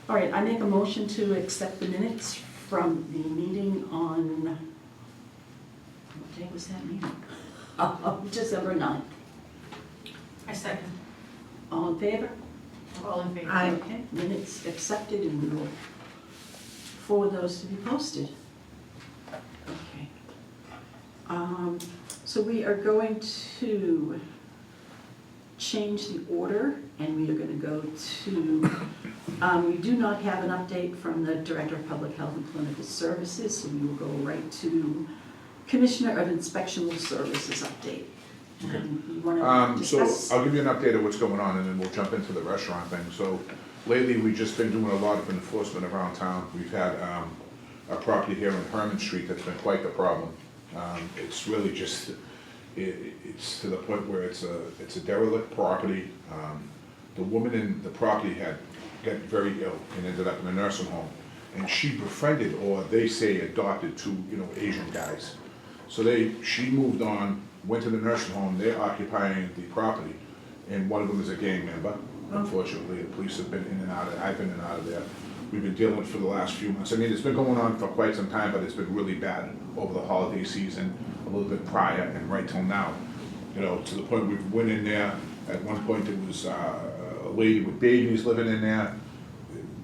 All right, I make a motion to accept the minutes from the meeting on, what day was that meeting? December 9th. I second. All in favor? All in favor? Aye. Okay, minutes accepted, and we will forward those to be posted. Okay. So we are going to change the order, and we are going to go to, we do not have an update from the Director of Public Health and Clinical Services, so we will go right to Commissioner of Inspectional Services update. And you want to So discuss? I'll give you an update of what's going on, and then we'll jump into the restaurant thing. So lately, we've just been doing a lot of enforcement around town. We've had a property here on Herman Street that's been quite the problem. It's really just, it's to the point where it's a derelict property. The woman in the property got very ill and ended up in a nursing home. And she befriended, or they say adopted, two, Asian guys. So she moved on, went to the nursing home, they're occupying the property, and one of them is a gang member. Unfortunately, the police have been in and out I've been in and out of there. We've been dealing with it for the last few months. I mean, it's been going on for quite some time, but it's been really bad over the holiday season, a little bit prior, and right till now. To the point we went in there, at one point there was a lady with babies living in there,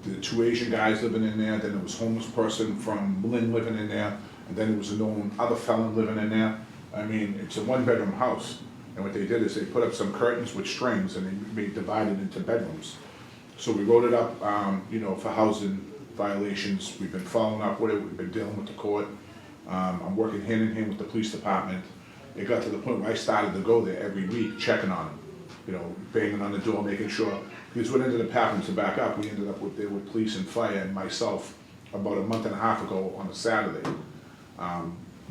the two Asian guys living in there, then there was a homeless person from Lynn living in there, and then there was a known other felon living in there. I mean, it's a one-bedroom house, and what they did is they put up some curtains with strings, and they made divided into bedrooms. So we wrote it up, for housing violations. We've been following up with it. We've been dealing with the court. I'm working hand in hand with the police department. It got to the point where I started to go there every week, checking on them, banging on the door, making sure. Because what ended up happening to back up, we ended up there with police and fire and myself about a month and a half ago on a Saturday.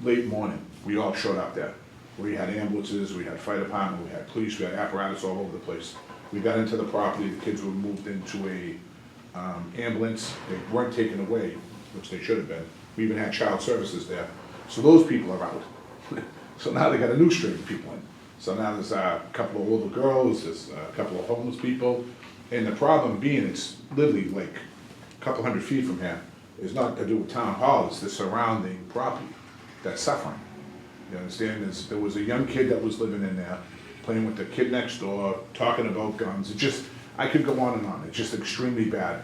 Late morning, we all showed up there. We had ambulances, we had fire department, we had police, we had apparatus all over the place. We got into the property, the kids were moved into a ambulance. They weren't taken away, which they should have been. We even had child services there. So those people are out. So now they got a new string of people in. So now there's a couple of older girls, there's a couple of homeless people. And the problem being, it's literally like a couple hundred feet from here. It's not to do with town hall, it's the surrounding property that's suffering. You understand? There was a young kid that was living in there, playing with the kid next door, talking about guns. I could go on and on. It's just extremely bad.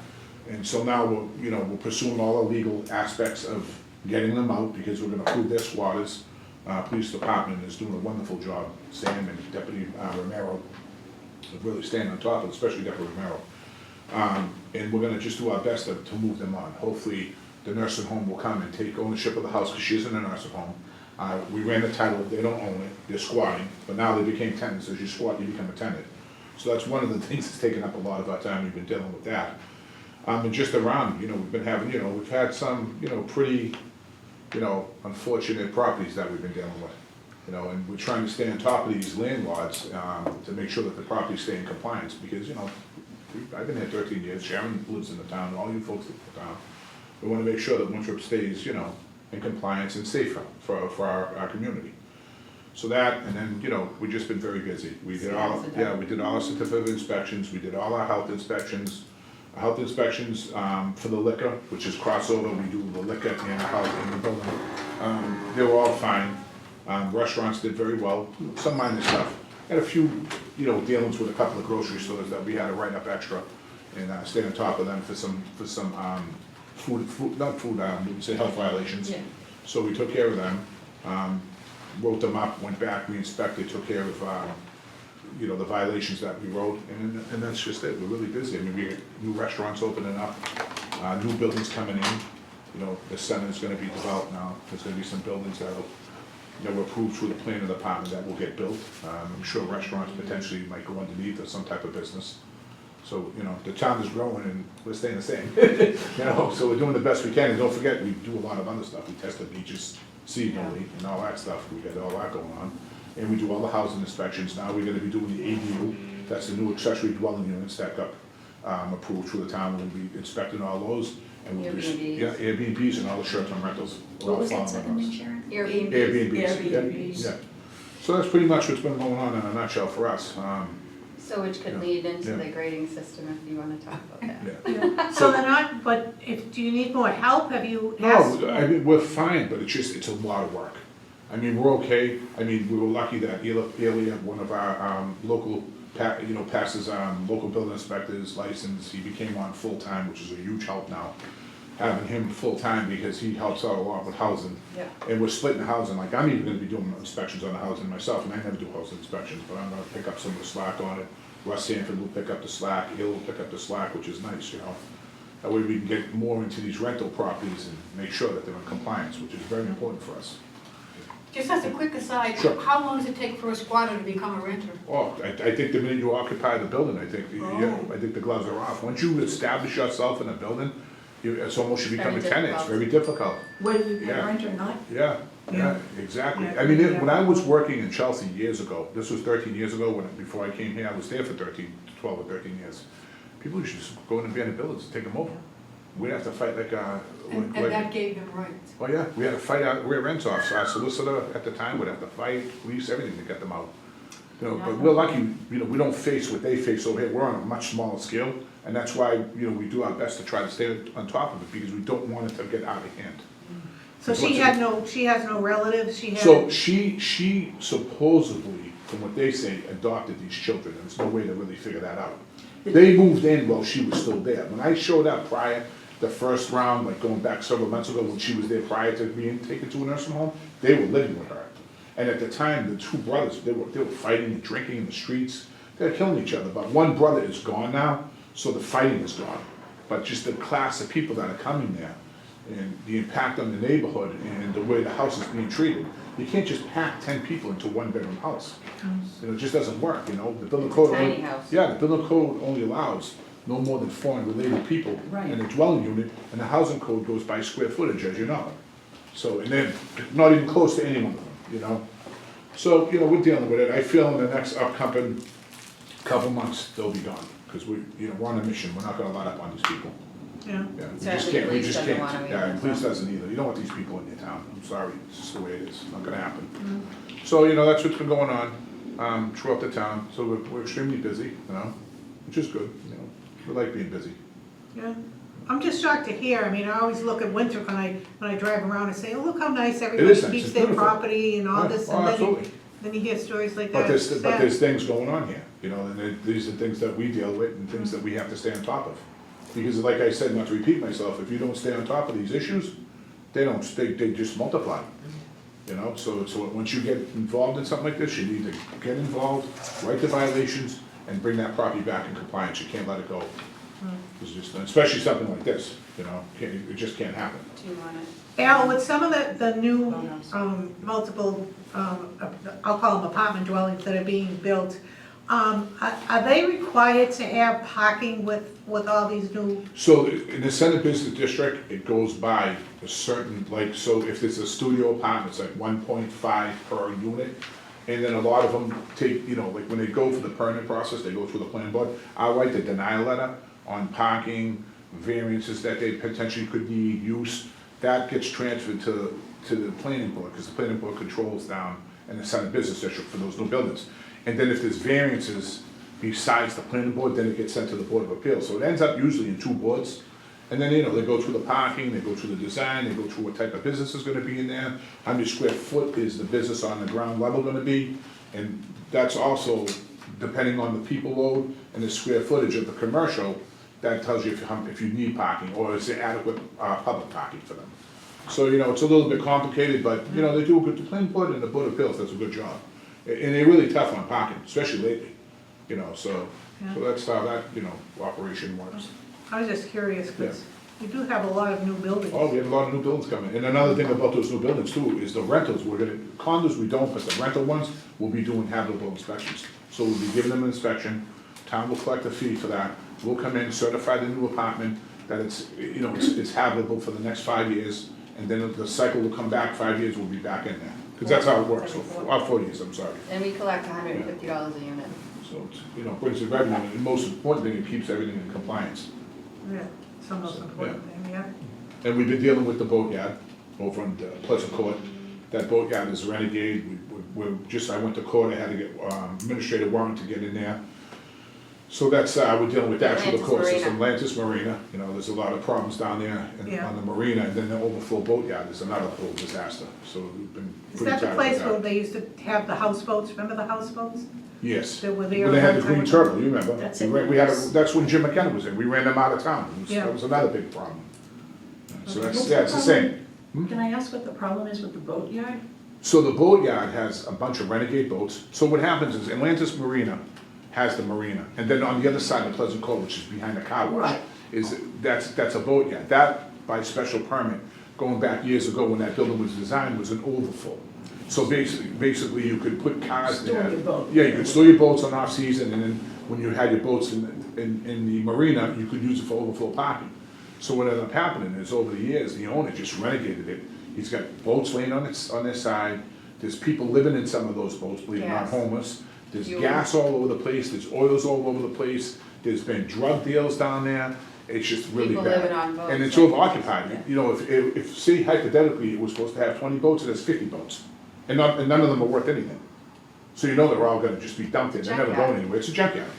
And so now we're pursuing all the legal aspects of getting them out, because we're gonna prove their squatters. Police department is doing a wonderful job. Sam and Deputy Romero are really staying on top of it, especially Deputy Romero. And we're gonna just do our best to move them on. Hopefully, the nursing home will come and take ownership of the house, because she's in a nursing home. We ran the title, they don't own it, they're squatting, but now they became tenants. As you squat, you become a tenant. So that's one of the things that's taken up a lot of our time. We've been dealing with that. And just around, we've been having, we've had some, pretty, unfortunate properties that we've been dealing with. And we're trying to stay on top of these landlords to make sure that the properties stay in compliance, because, I've been here 13 years, Sharon lives in the town, all you folks live in the town. We wanna make sure that Winthrop stays, in compliance and safe for our community. So that, and then, we've just been very busy. We did all our certificate of inspections, we did all our health inspections. Health inspections for the liquor, which is crossover, we do the liquor and the health in the building. They were all fine. Restaurants did very well, some minor stuff. Had a few, dealings with a couple of grocery stores that we had to write up extra and stay on top of them for some we'd say health violations. Yeah. So we took care of them, wrote them up, went back, we inspected, took care of the violations that we wrote, and that's just it. We're really busy. I mean, we got new restaurants opening up, new buildings coming in. The center is gonna be developed now. There's gonna be some buildings that were approved through the planning department that will get built. I'm sure restaurants potentially might go underneath or some type of business. So, the town is growing and we're staying the same. So we're doing the best we can, and don't forget, we do a lot of other stuff. We test the beaches seasonally and all that stuff. We got all that going on. And we do all the housing inspections. Now we're gonna be doing the ADU, that's the new accessory dwelling units that got approved through the town. We'll be inspecting all those. And we'll be, Airbnbs. yeah, Airbnbs and all the short-term rentals. What was that second name, Sharon? Airbnbs. Airbnbs. Yeah. So that's pretty much what's been going on in a nutshell for us. So which could Yeah. lead into Yeah. the grading system if you wanna talk about that. Yeah. So they're not, but do you need more help? Have you asked? No, I mean, we're fine, but it's a lot of work. I mean, we're okay. I mean, we were lucky that Elia, one of our local, passes local building inspectors license. He became on full-time, which is a huge help now, having him full-time because he helps out a lot with housing. Yeah. And we're splitting housing, like I'm even gonna be doing inspections on the housing myself, and I never do housing inspections, but I'm gonna pick up some of the slack on it. Russ Sanford will pick up the slack, Hill will pick up the slack, which is nice, That way we can get more into these rental properties and make sure that they're in compliance, which is very important for us. Just as a quick aside, Sure. how long does it take for a squatter to become a renter? Oh, I think the minute you occupy the building, I think the gloves are off. Once you establish yourself in a building, it's almost you become a Very tenant, it's difficult. very difficult. Whether you pay Yeah. rent or not. Yeah, Yeah. exactly. Yeah. I mean, when I was working in Chelsea years ago, this was 13 years ago, before I came here, I was there for 12 or 13 years. People used to just go in and abandoned buildings and take them over. We'd have to fight And that gave them rights. oh yeah, we had to fight our rear ends off, so our solicitor at the time would have to fight, police, everything to get them out. But we're lucky, we don't face what they face over here, we're on a much smaller scale, and that's why, we do our best to try to stay on top of it, because we don't want it to get out of hand. So she has no relatives, she had? So she supposedly, from what they say, adopted these children, and there's no way to really figure that out. They moved in while she was still there. When I showed up prior, the first round, like going back several months ago, when she was there prior to being taken to a nursing home, they were living with her. And at the time, the two brothers, they were fighting and drinking in the streets, they were killing each other, but one brother is gone now, so the fighting is gone. But just the class of people that are coming there, and the impact on the neighborhood, and the way the house is being treated, you can't just pack 10 people into one bedroom house. It just doesn't work, the building code. Tiny house. Yeah, the building code only allows no more than 4 unrelated people Right. in a dwelling unit, and the housing code goes by square footage, as you know. So, and they're not even close to any one of them, So, we're dealing with it. I feel in the next upcoming couple months, they'll be gone, because we're on a mission, we're not gonna let up on these people. Yeah. Yeah, we Certainly just can't, we police just doesn't can't. wanna Yeah, either, police so. doesn't either, you don't want these people in your town, I'm sorry, it's just the way it is, not gonna happen. Mm-hmm. So, that's what's been going on, throughout the town, so we're extremely busy, which is good, we like being busy. Yeah. I'm just shocked to hear, I mean, I always look at Winthrop when I drive around and say, oh, look how nice everybody nice, keeps it's their beautiful. property and all Yeah, this, oh, and absolutely. then you hear stories like But that. there's things going on here, and these are things that we deal with and things that we have to stay on top of. Because like I said, not to repeat myself, if you don't stay on top of these issues, they just multiply. So once you get involved in something like this, you need to get involved, write the violations, and bring that property back in compliance, you can't let it go. It's just, especially something like this, it just can't happen. Do you want it? Al, with some of the new, multiple, I'll call them apartment dwellings that are being built, are they required to have parking with all these new? So in the center business district, it goes by a certain, so if it's a studio apartment, it's like 1.5 per unit. And then a lot of them take, like when they go for the permit process, they go through the planning board. I'll write the denial letter on parking, variances that they potentially could need, use. That gets transferred to the planning board, because the planning board controls down in the center business district for those new buildings. And then if there's variances besides the planning board, then it gets sent to the Board of Appeals. So it ends up usually in 2 boards. And then, they go through the parking, they go through the design, they go through what type of business is gonna be in there, how many square foot is the business on the ground level gonna be, and that's also depending on the people load and the square footage of the commercial, that tells you if you need parking, or is there adequate, public parking for them. So, it's a little bit complicated, but, they do a good, the planning board and the Board of Appeals does a good job. And they're really tough on parking, especially lately, so that's how that, operation works. I was just curious, because we do have a lot of new buildings. Oh, we have a lot of new buildings coming, and another thing about those new buildings too, is the rentals, condos we don't, but the rental ones, we'll be doing habitable inspections. So we'll be giving them an inspection, town will collect a fee for that, we'll come in, certify the new apartment, that it's habitable for the next 5 years, and then the cycle will come back, 5 years, we'll be back in there. Because that's how it works, so, 4 years, I'm sorry. And we collect $150 a unit. So, brings the revenue, and the most important thing, it keeps everything in compliance. Yeah, it's the most important thing, yeah. And we've been dealing with the boatyard over on Pleasant Court. That boatyard is renegade. I went to court, I had to get administrative warrant to get in there. So that's, we're dealing with that through the Atlantis course of Marina. Atlantis Marina, you know, there's a lot of problems down there Yeah. on the marina, and then the overflow boatyard is another whole disaster, so we've been Is pretty that the tired place with where that. they used to have the houseboats? Remember the houseboats? Yes, That were when there they had the one time green ago? turtle, you remember? That's We it. ran- we had, that's when Jim McKenna was in, we ran them out of town, Yeah. that was another big problem. So Okay. that's, What's yeah, the it's the same. problem? Can I ask what the problem is with the boatyard? So the boatyard has a bunch of renegade boats. So what happens is Atlantis Marina has the marina, and then on the other side of Pleasant Cove, which is behind the car wash, Right. that's a boatyard. That, by special permit, going back years ago when that building was designed, was an overflow. So basically you could put cars Store there. your boat. Yeah, you could store your boats on off-season, and then when you had your boats in the marina, you could use it for overflow parking. So what ended up happening is, over the years, the owner just renegated it. He's got boats laying on their side, there's people living in some of those boats, believe it or not, Gas. homeless. There's Fuel. gas all over the place, there's oils all over the place, there's been drug deals down there, it's just really People bad. living on boats. And it's over occupied, you know, if, say hypothetically, it was supposed to have 20 boats, it has 50 boats. And none of them are worth anything. So you know they're all gonna just be dumped in, they're never Junkyard. going anywhere, it's a junkyard.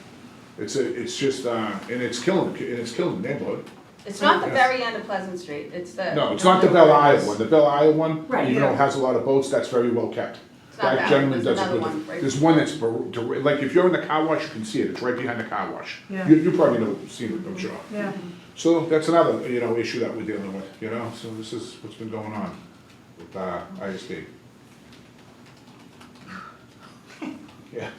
It's just, and it's killing the neighborhood. It's not the Yes. very end of Pleasant Street, it's the. No, it's not the Belle Isle one, the Belle Isle one, Right, even though yeah. it has a lot of boats, that's very well kept. It's not That that, gentleman there's does a another good, one, right? there's one that's, like, if you're in the car wash, you can see it, it's right behind the car wash. Yeah. You probably know, seen it, I'm sure. Yeah. So that's another, you know, issue that we're dealing with, you know, so this is what's been going on with, ISD. Yeah.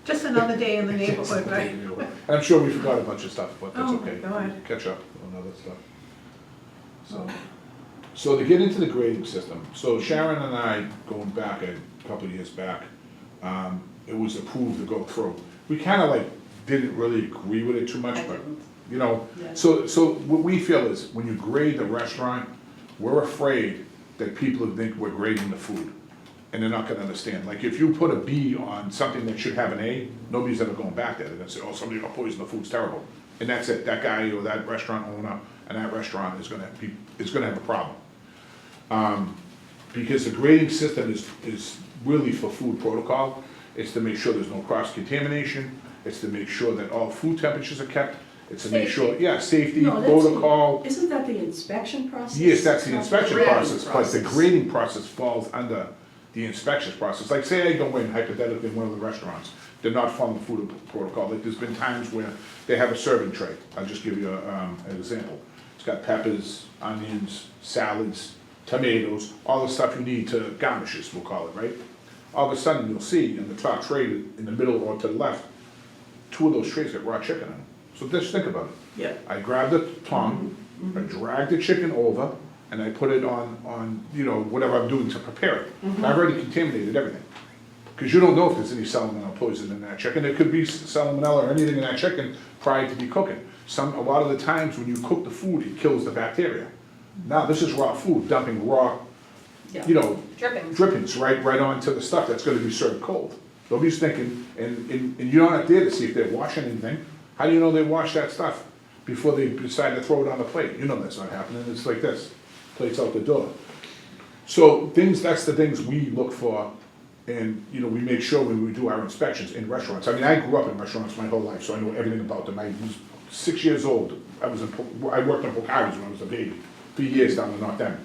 Just another day in the neighborhood, right? And I'm sure we forgot a bunch of stuff, but that's Oh, my okay. God. Catch up on other stuff. So to get into the grading system, so Sharon and I, going back a couple of years back, it was approved to go through. We kind of like didn't really agree with it too much, I but, didn't. you know, Yeah. so what we feel is, when you grade the restaurant, we're afraid that people would think we're grading the food, and they're not gonna understand. Like, if you put a B on something that should have an A, nobody's ever going back there, they're gonna say, oh, somebody got poisoned, the food's terrible. And that's it, that guy or that restaurant owner and that restaurant is gonna have a problem. Because the grading system is really for food protocol. It's to make sure there's no cross-contamination, it's to make sure that all food temperatures are kept, it's to make sure, yeah, safety, No, that's the- protocol. Isn't that the inspection process? Yes, that's the inspection grading process, but the process. grading process falls under the inspection process. Like, say I go in hypothetically in one of the restaurants, they're not following food protocol, like, there's been times where they have a serving tray. I'll just give you an example. It's got peppers, onions, salads, tomatoes, all the stuff you need to garnishes, we'll call it, right? All of a sudden, you'll see in the top tray, in the middle or to the left, 2 of those trays got raw chicken in them. So just think about it. Yeah. I grabbed the tongue, I dragged the chicken over, and I put it on, you know, whatever I'm doing to prepare it. I've already contaminated everything. Because you don't know if there's any salmonella poison in that chicken. There could be salmonella or anything in that chicken prior to be cooking. A lot of the times when you cook the food, it kills the bacteria. Now, this is raw food, dumping raw, Yeah. you know, Drippings. drippings right onto the stuff that's gonna be served cold. Nobody's thinking, and you're not there to see if they're washing anything. How do you know they wash that stuff before they decide to throw it on the plate? You know that's not happening, it's like this, plate's out the door. So that's the things we look for, and, you know, we make sure when we do our inspections in restaurants. I mean, I grew up in restaurants my whole life, so I know everything about them. I was 6 years old, I worked in Pocahontas when I was a baby, 3 years down in North End.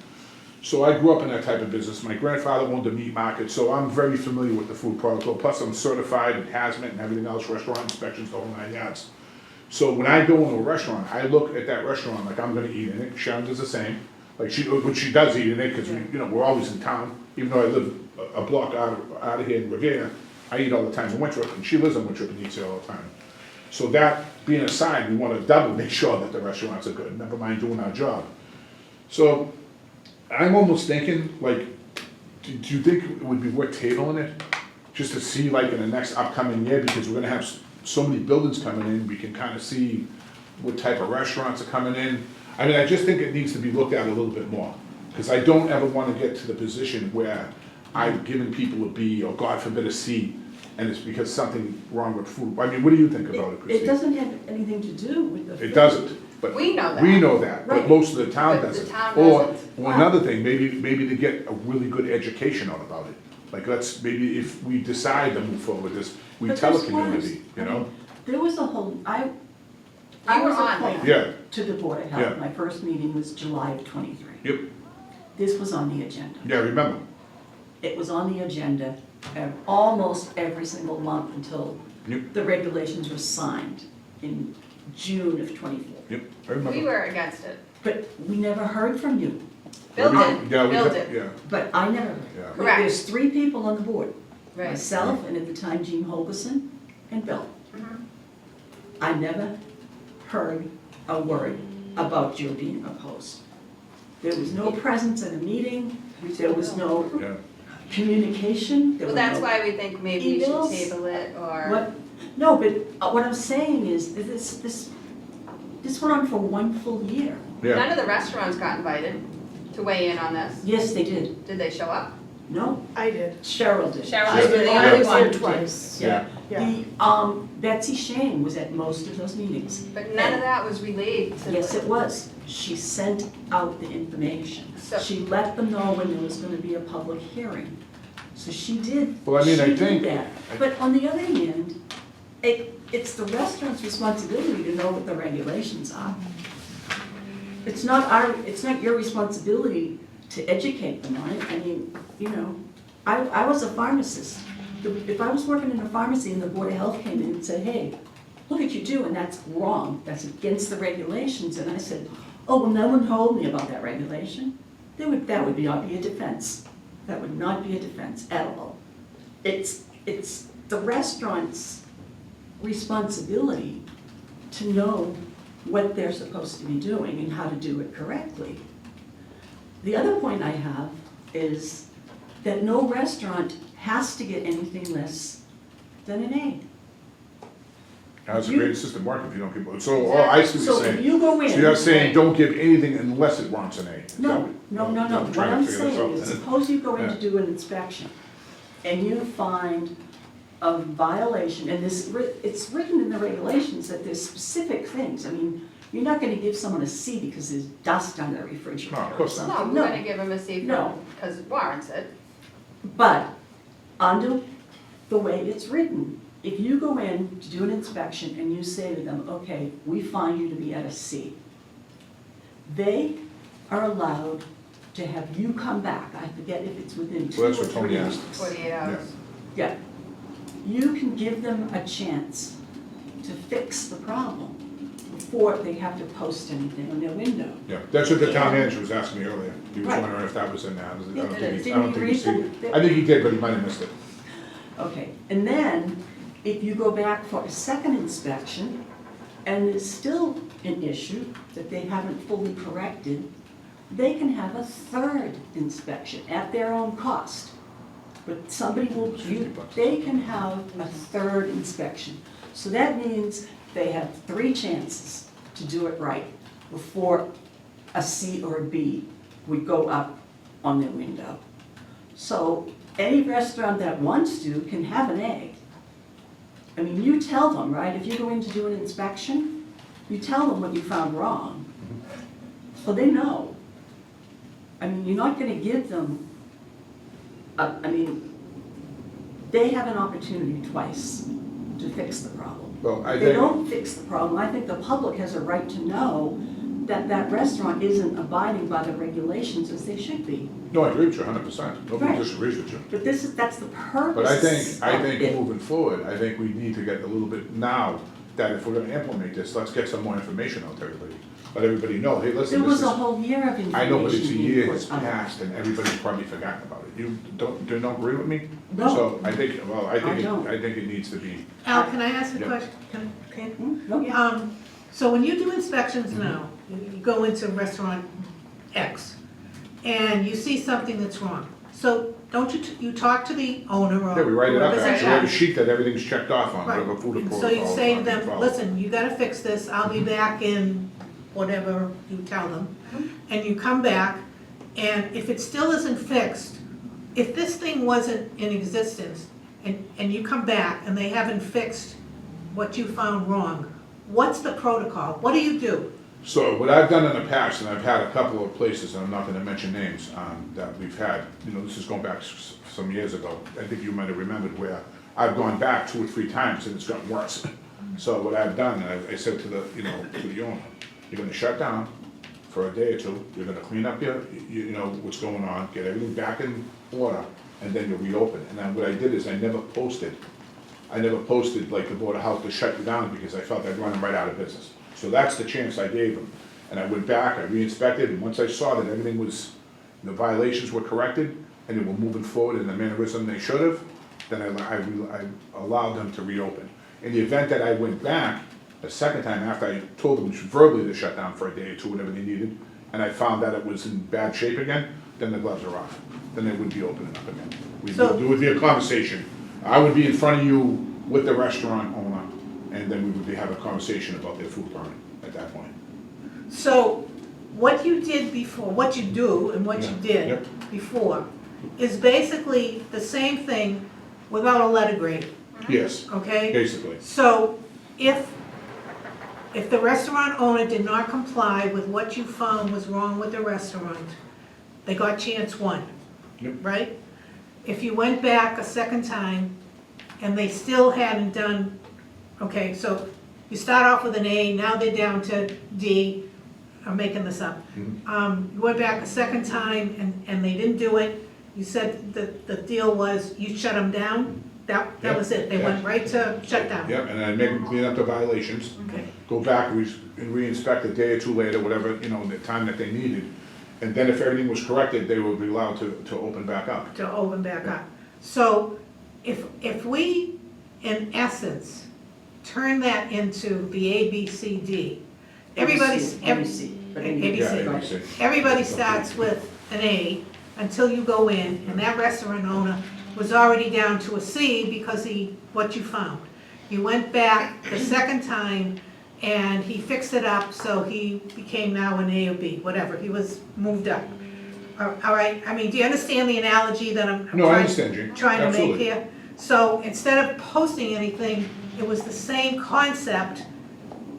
So I grew up in that type of business. My grandfather owned a meat market, so I'm very familiar with the food protocol. Plus, I'm certified in hazmat and everything else, restaurant inspections, the whole 9 yards. So when I go into a restaurant, I look at that restaurant like I'm gonna eat in it. Sharon does the same. Like which she does eat in it, because you know, we're always in town. Even though I live a block out of here in Revere, I eat all the time in Winthrop, and she lives in Winthrop and eats there all the time. So that being aside, we wanna double make sure that the restaurants are good, never mind doing our job. So I'm almost thinking, like, do you think it would be worth tabling it? Just to see, like, in the next upcoming year, because we're gonna have so many buildings coming in, we can kinda see what type of restaurants are coming in. I mean, I just think it needs to be looked at a little bit more, because I don't ever wanna get to the position where I've given people a B, or God forbid a C, and it's because something wrong with food. I mean, what do you think about it, It Christine? doesn't have anything to do with the food. It doesn't, but. We know that. We know that, but Right. most of the town But the doesn't. town Or doesn't. another thing, maybe to get a really good education out about it. Like, maybe if we decide to move forward with this, we But tell the there's laws. community, you know? There was a whole, I You were was on appointed Yeah. to the Board of Yeah. Health. My first meeting was July of '23. Yep, This was on the agenda. yeah, remember, It was on the agenda almost every single month until Yep. the regulations were signed in June of '24. yep, I remember. We were against it. But we never heard from you. Bill Yeah, did, yeah, we Bill did, did. Yeah, But I never, yeah. Correct. there's 3 people on the board. Right. Myself, and at the time Jean Holgerson, and Bill. Mhm. I never heard a word about you being opposed. There was no presence at a meeting, there was no Yeah, communication, there Well, was that's no. why we think maybe we should Emails? table it, or, What, no, but what I'm saying is, that this went on for 1 full year. yeah. none of the restaurants got invited to weigh in on this. Yes, they did. Did they show up? No, I did. Cheryl did. Cheryl I was did. the I only was one. there Twice. Yeah. Yeah. Betsy Shane was at most of those meetings. But none of that was relayed to the. Yes, it was. She sent out the information. So- She let them know when there was gonna be a public hearing. So she did, Well, I mean, I she did think- that. But on the other hand, it's the restaurant's responsibility to know what the regulations are. It's not your responsibility to educate them on it. I mean, you know, I was a pharmacist. If I was working in a pharmacy and the Board of Health came in and said, hey, look what you do, and that's wrong, that's against the regulations, and I said, oh, well, no one told me about that regulation, that would not be a defense. That would not be a defense at all. It's the restaurant's responsibility to know what they're supposed to be doing and how to do it correctly. The other point I have is that no restaurant has to get anything less than an A. How's the You- grade system work if you don't give, so, oh, I see what you're So if saying. you go in. So you're saying don't give anything unless it warrants an A? Is that No, what- no. I'm What trying to I'm figure this saying out. is, suppose you go in to Yeah. do an inspection and you find a violation, and it's written in the regulations that there's specific things. I mean, you're not gonna give someone a C because there's dust on the refrigerator No, of or course not. No, something. we're gonna give them a C No. because it warrants it. But under the way it's written, if you go in to do an inspection and you say to them, okay, we find you to be at a C, they are allowed to have you come back. I forget if it's within 2 Well, or that's what 3 Tony weeks. asked. 48 hours. Yeah. You can give them a chance to fix the problem before they have to post anything on their window. Yeah, that's what the town manager was asking me earlier. He was Right. wondering if that was in that. I don't It think is. he, I don't Didn't you think he read seen them? it. I think he did, but he might have missed it. Okay, and then if you go back for a second inspection and there's still an issue that they haven't fully corrected, they can have a third inspection at their own cost. But somebody will, they can have a third inspection. So that means they have 3 chances to do it right before a C or a B would go up on their window. So any restaurant that wants to can have an A. I mean, you tell them, right, if you go in to do an inspection, you tell them what you found wrong. So they know. I mean, you're not gonna give them, they have an opportunity twice to fix the problem. Well, I If they think, don't fix the problem, I think the public has a right to know that that restaurant isn't abiding by the regulations as they should be. no, I agree with you 100%. Nobody Right. disagrees with you. But that's the purpose. But I of think it. moving forward, I think we need to get a little bit now, that if we're gonna implement this, let's get some more information out to everybody. Let everybody know, hey, listen, There this was is. a whole year of information. I know, but it's a being year put has out. passed and everybody's probably forgotten about it. You don't agree with me? No. So I think, well, I don't. I think it needs to be, Al, can I ask a Yeah. question? Can? Hmm? No, yeah. So when you do inspections now, you go into restaurant X, and you see something that's wrong. So don't you talk to the owner or yeah, we write it up, whoever's in actually, we have a charge. sheet that everything's checked off on, Right. whatever food And protocol. so you say to them, follow. listen, you gotta fix this, I'll be back in whatever you tell them. And you come back, and if it still isn't fixed, if this thing wasn't in existence, and you come back and they haven't fixed what you found wrong, what's the protocol? What do you do? So what I've done in the past, and I've had a couple of places, and I'm not gonna mention names, that we've had, this is going back some years ago. I think you might have remembered where I've gone back 2 or 3 times and it's gotten worse. So what I've done, I said to the, to the owner, you're gonna shut down for a day or two, you're gonna clean up you know, what's going on, get everything back in order, and then you'll reopen. And then what I did is I never posted like the Board of Health to shut you down because I felt I'd run them right out of business. So that's the chance I gave them. And I went back, I re-inspected, and once I saw that everything was, the violations were corrected, and they were moving forward in the mannerism they should have, then I allowed them to reopen. In the event that I went back a second time after I told them verbally to shut down for a day or two, whatever they needed, and I found that it was in bad shape again, then the gloves are off. Then they would be opening up again. There would be a conversation. I would be in front of you with the restaurant owner, and then we would have a conversation about their food burning at that point. So what you did before, what you do and what you did Yep. before is basically the same thing without a letter grade, Yes, okay? basically. So if the restaurant owner did not comply with what you found was wrong with the restaurant, they got chance one, Yep. right? If you went back a second time and they still hadn't done, okay, so you start off with an A, now they're down to D, I'm making this up. You went back a second time and they didn't do it, you said that the deal was you shut them down, that Yep. was it, they went right to shut down. Yep, and I make them clean up the violations, Okay. go back and re-inspect a day or two later, whatever, the time that they needed. And then if everything was corrected, they would be allowed to open back up. To open back up. So if we, in essence, turn that into the ABCD, everybody's, ABC, but ABC. Yeah, ABC. ABC. Everybody starts with an A until you go in, and that restaurant owner was already down to a C because what you found. You went back the second time, and he fixed it up, so he became now an A or B, whatever, he was moved up. All right, I mean, do you understand the analogy that I'm No, I understand, Jane. trying to make Absolutely. here? So instead of posting anything, it was the same concept.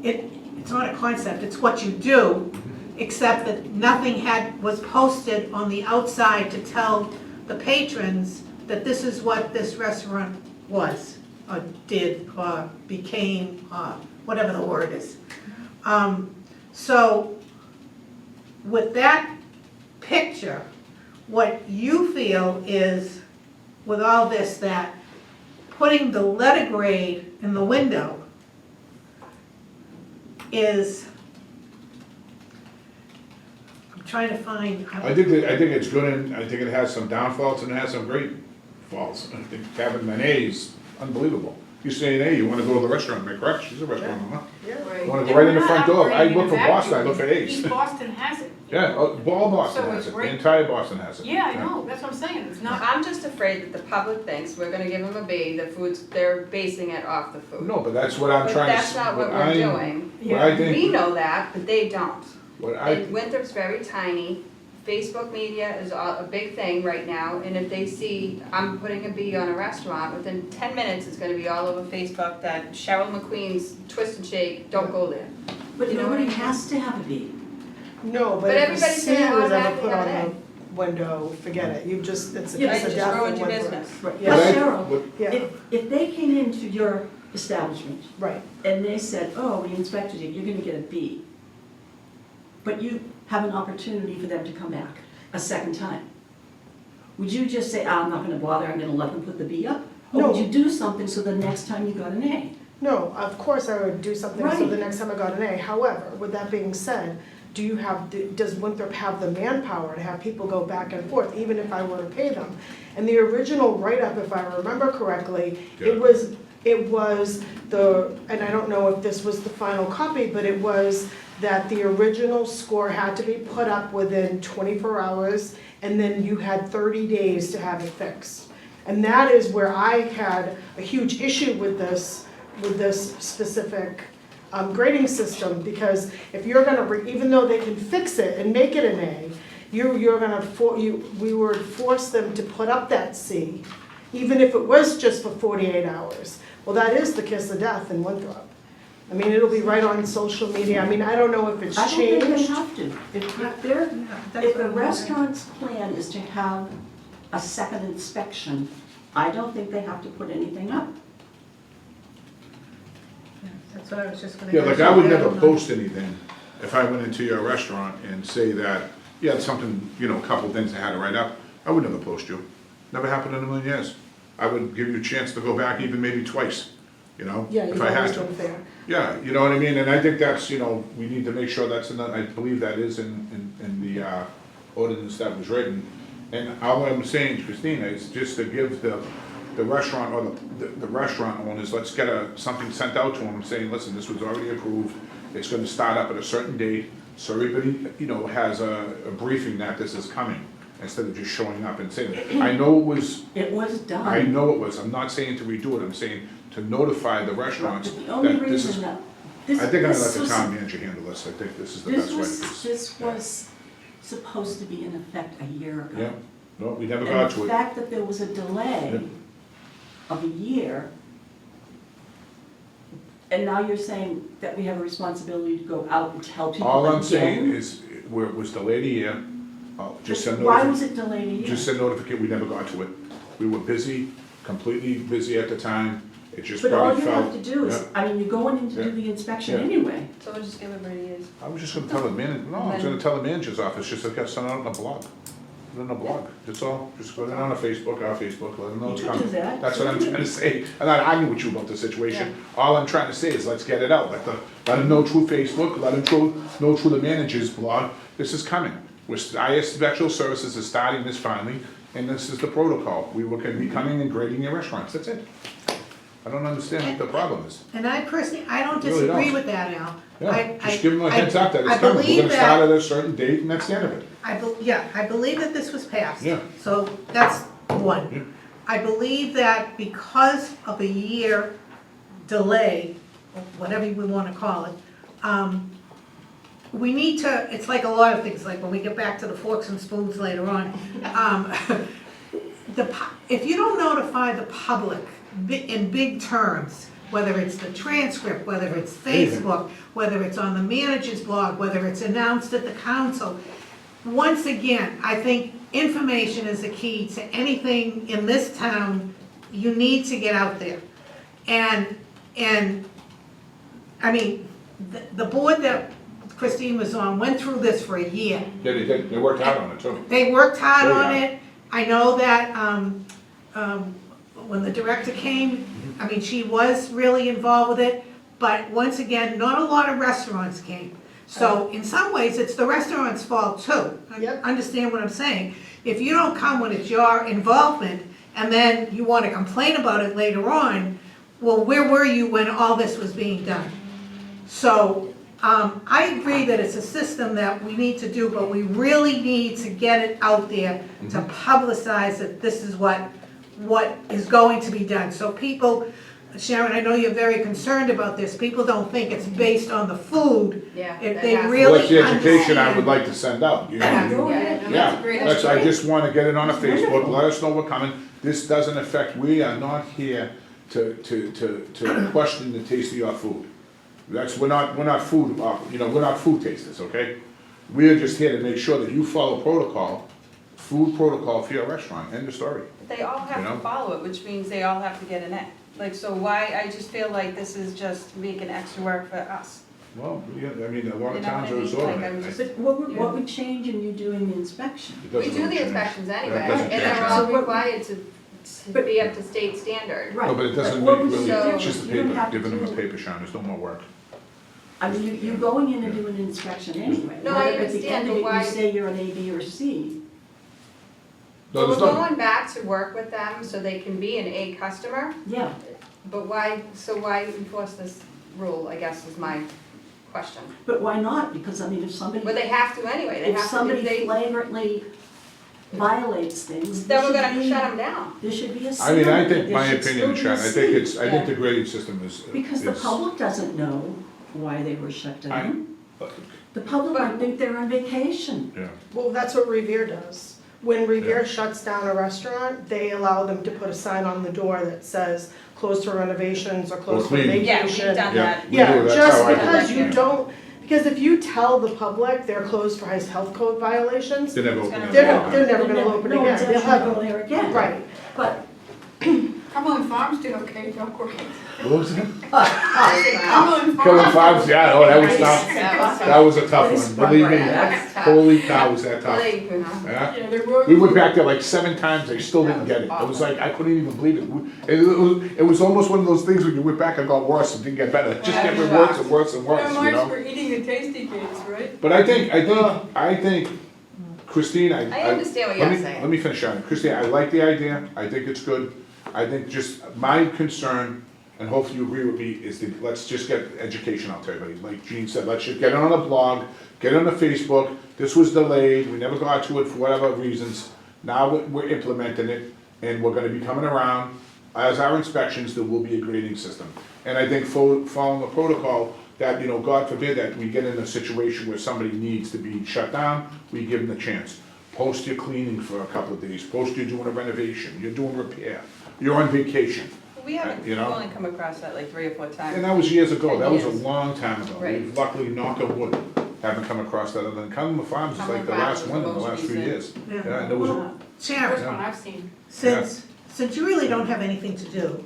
It's not a concept, it's what you do, except that nothing was posted on the outside to tell the patrons that this is what this restaurant was, or did, or became, or whatever the word is. So with that picture, what you feel is, with all this, that putting the letter grade in the window is, I'm trying to find. I think it's good, and I think it has some downfalls and it has some great faults. I think having an A is unbelievable. You say an A, you wanna go to the restaurant, am I correct? She's a restaurant owner. Right. You wanna go right in the front door. I look for Boston, I look for A's. East Boston has it. Yeah, all Boston So has it's it, the great. entire Boston has it. Yeah, I know, that's what I'm saying, it's not, I'm just afraid that the public thinks we're gonna give them a B, they're basing it off the food. No, but that's what I'm But trying to. that's not what we're doing. What I We think, know that, but they don't. what I, And Winthrop's very tiny, Facebook media is a big thing right now, and if they see I'm putting a B on a restaurant, within 10 minutes, it's gonna be all over Facebook that Cheryl McQueen's Twist and Shake, don't go there. But You know nobody what I mean? has to have a B. No, But but if a everybody's C gonna was ever automatically put on have an the window, forget it, you just, it's a Yeah, Right, kiss of just death. ruined in your Winthrop. business. Right. Yeah. But What I- Cheryl, what- Yeah, if they came into your establishment right. and they said, oh, we inspected you, you're gonna get a B, but you have an opportunity for them to come back a second time, would you just say, I'm not gonna bother, I'm gonna let them put the B up? Or would No. you do something so the next time you got an A? No, of course I would do something so Right. the next time I got an A. However, with that being said, does Winthrop have the manpower to have people go back and forth, even if I were to pay them? And the original write-up, if I remember correctly, Yeah. it was and I don't know if this was the final copy, but it was that the original score had to be put up within 24 hours, and then you had 30 days to have it fixed. And that is where I had a huge issue with this specific grading system, because if you're gonna, even though they can fix it and make it an A, we would force them to put up that C, even if it was just for 48 hours. Well, that is the kiss of death in Winthrop. I mean, it'll be right on social media. I mean, I don't know if it's I don't think they changed. have to. If the restaurant's plan is to have a second inspection, I don't think they have to put anything up. That's what I was just gonna. Yeah, like ask I you. would never don't know. post anything if I went into your restaurant and say that, you had something, you know, a couple of things I had to write up. I would never post you. Never happened in a million years. I would give you a chance to go back even maybe twice, you know, Yeah, if you've I had always to. been fair. Yeah, you know what I mean, and I think that's, you know, we need to make sure that's in the, I believe that is in the ordinance that was written. And all I'm saying, Christina, is just to give the restaurant or the restaurant owners, let's get something sent out to them saying, listen, this was already approved, it's gonna start up at a certain date, so everybody, you know, has a briefing that this is coming, instead of just showing up and saying it. I know it was, It was done. I know it was, I'm not saying to redo it, I'm saying to notify the restaurants But the only that this is. reason that, this, I think I'm gonna let this the was, town manager handle this, I think this is the best way. this was supposed to be in effect a year ago. Yeah, no, we never got And to the it. fact that there was a delay of a year, and now you're saying that we have a responsibility to go out and tell people All again? I'm saying is, where it was delayed a year, just send Why was notification, it delayed a year? just send notification, we never got to it. We were busy, completely busy at the time, it just But all probably you fell. have to do is, Yeah. I mean, you're going in to Yeah. do the inspection Yeah. anyway. So we'll just give everybody his. I was just gonna tell the manager, no, I was gonna tell the manager's office, just like I sent out on the blog. Put it on the blog, that's all, just put it on a Facebook, our Facebook, let them know You it's could coming. do that. That's what I'm trying to say, I'm not arguing with you about the situation, all I'm trying to say is let's get it out, let them know through Facebook, let them know through the manager's blog, this is coming. IS Special Services is starting this finally, and this is the protocol, we will be coming and grading your restaurants, that's it. I don't understand what the problem is. And I personally, I don't Really disagree don't. with that, Al. Yeah, I- just give them a I- heads up that I it's coming, we're believe gonna that- start at a certain date, and that's the end of it. I believe that this was passed. Yeah. So that's one. Yeah. I believe that because of a year delay, or whatever we wanna call it, we need to, it's like a lot of things, like when we get back to the forks and spoons later on. If you don't notify the public in big terms, whether it's the transcript, whether it's Anything. Facebook, whether it's on the manager's blog, whether it's announced at the council, once again, I think information is the key to anything in this town. You need to get out there. And, I mean, the board that Christine was on went through this for a year. Yeah, they did, they worked hard on it too. They worked hard Very on hard. it. I know that, when the director came, I mean, she was really involved with it, but once again, not a lot of restaurants came. So in some ways, it's the restaurant's fault too. Yep. Understand what I'm saying? If you don't come when it's your involvement, and then you wanna complain about it later on, well, where were you when all this was being done? So, I agree that it's a system that we need to do, but we really need to get it out there to publicize that this is what is going to be done. So people, Sharon, I know you're very concerned about this, people don't think it's based on the food. Yeah. If that they has to- really Well, that's the education I would understand. like to send out, you know? Yeah, no, that's a Yeah, great that's, I idea. just wanna get it on a Facebook, let us know we're coming, this doesn't affect, we are not here to question the taste of your food. We're not food, you know, we're not food tasters, okay? We're just here to make sure that you follow protocol, food protocol for your restaurant, end of story. They all have You know? to follow it, which means they all have to get an A. Like, so why, I just feel like this is just making extra work for us. Well, yeah, I mean, a lot You of know towns what I are mean? absorbing Like, I was it. just- But what would change in you doing the inspection? It We doesn't do really the change. inspections Yeah, it anyway, doesn't and change. they're So all what- required to But- be up to state standard. Right. No, but it doesn't what make would you really, do? it's just a You don't paper, have to giving them a do- paper shine, there's no more work. I mean, you're going in and doing an inspection anyway. No, I Whether At the understand, end of but it, why- you say you're an A, B, or C. No, But we're there's no, going back to work with them so they can be an A customer, Yeah, but why enforce this rule, I guess is my question. but why not? Because, I mean, if somebody, But they have to anyway, they if have to, somebody if they, flagrantly violates things, then we're there gonna should be, shut them down. there should be a C. I mean, I on it. think, There my should opinion, still be a Sharon, I think C. it's, I think Yeah. the grading system is. Because the is- public doesn't know why they were shut down. The public But- might think they're on vacation. Yeah, Well, that's what Revere does. When Revere shuts down a restaurant, they allow them to put a sign on the door that says, closed for renovations or closed for clean. vacation. Yeah, we've done yeah. that. we Yeah, do, that's just how I do it. because you Yeah. don't, because if you tell the public they're closed for health code violations, They never It's open gonna- it. they're never gonna open No again. one's They'll actually have, gonna go there again. right. But Cumberland Farms did okay, don't worry. What was it? Cumberland Killing Farms. Farms, yeah, oh, that was tough. That That was a tough one, believe me. That's tough. Holy cow, was that tough. Believe me, huh? Yeah. Yeah, the road. We went back there like 7 times, they still didn't get it. It was like, I couldn't even believe it. It was almost one of those things when you went back and got worse and didn't get better. It just kept getting worse and worse and worse, you Marks know? for eating the tasty cakes, right? But I think, Christine, I understand what let you're me- saying. Let me finish on it. Christine, I like the idea, I think it's good. I think just, my concern, and hopefully you agree with me, is that let's just get education out to everybody. Like Gene said, let's just get it on a blog, get it on the Facebook. This was delayed, we never got to it for whatever reasons. Now we're implementing it, and we're gonna be coming around. As our inspections, there will be a grading system. And I think following the protocol, that, you know, God forbid that we get in a situation where somebody needs to be shut down, we give them the chance. Post your cleaning for a couple of days, post you're doing a renovation, you're doing repair, you're on vacation. We haven't, You we've know? only come across that like 3 or 4 times. And that was years ago, that was a Years. long time ago. Right. We've luckily, knock on wood, haven't come across that other than Cumberland Farms is like Cumberland the Farms last was one in the the most last few recent. years. Yeah. Yeah, and there was, Sharon, First one I've seen. since you really don't have anything to do,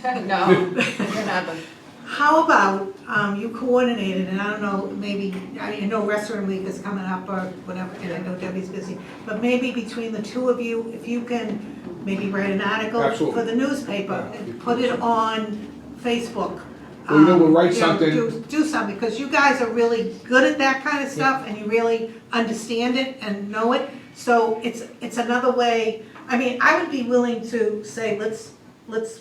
No, nothing. how about, you coordinated, and I don't know, maybe, I know Restaurant Week is coming up or whatever, and I know Debbie's busy, but maybe between the two of you, if you can maybe write an article Absolutely. for the newspaper, and put it on Facebook. Well, you know, we'll write You know, something- Do something, because you guys are really good at that kind of stuff, and you really understand it and know it, so it's another way, I mean, I would be willing to say, let's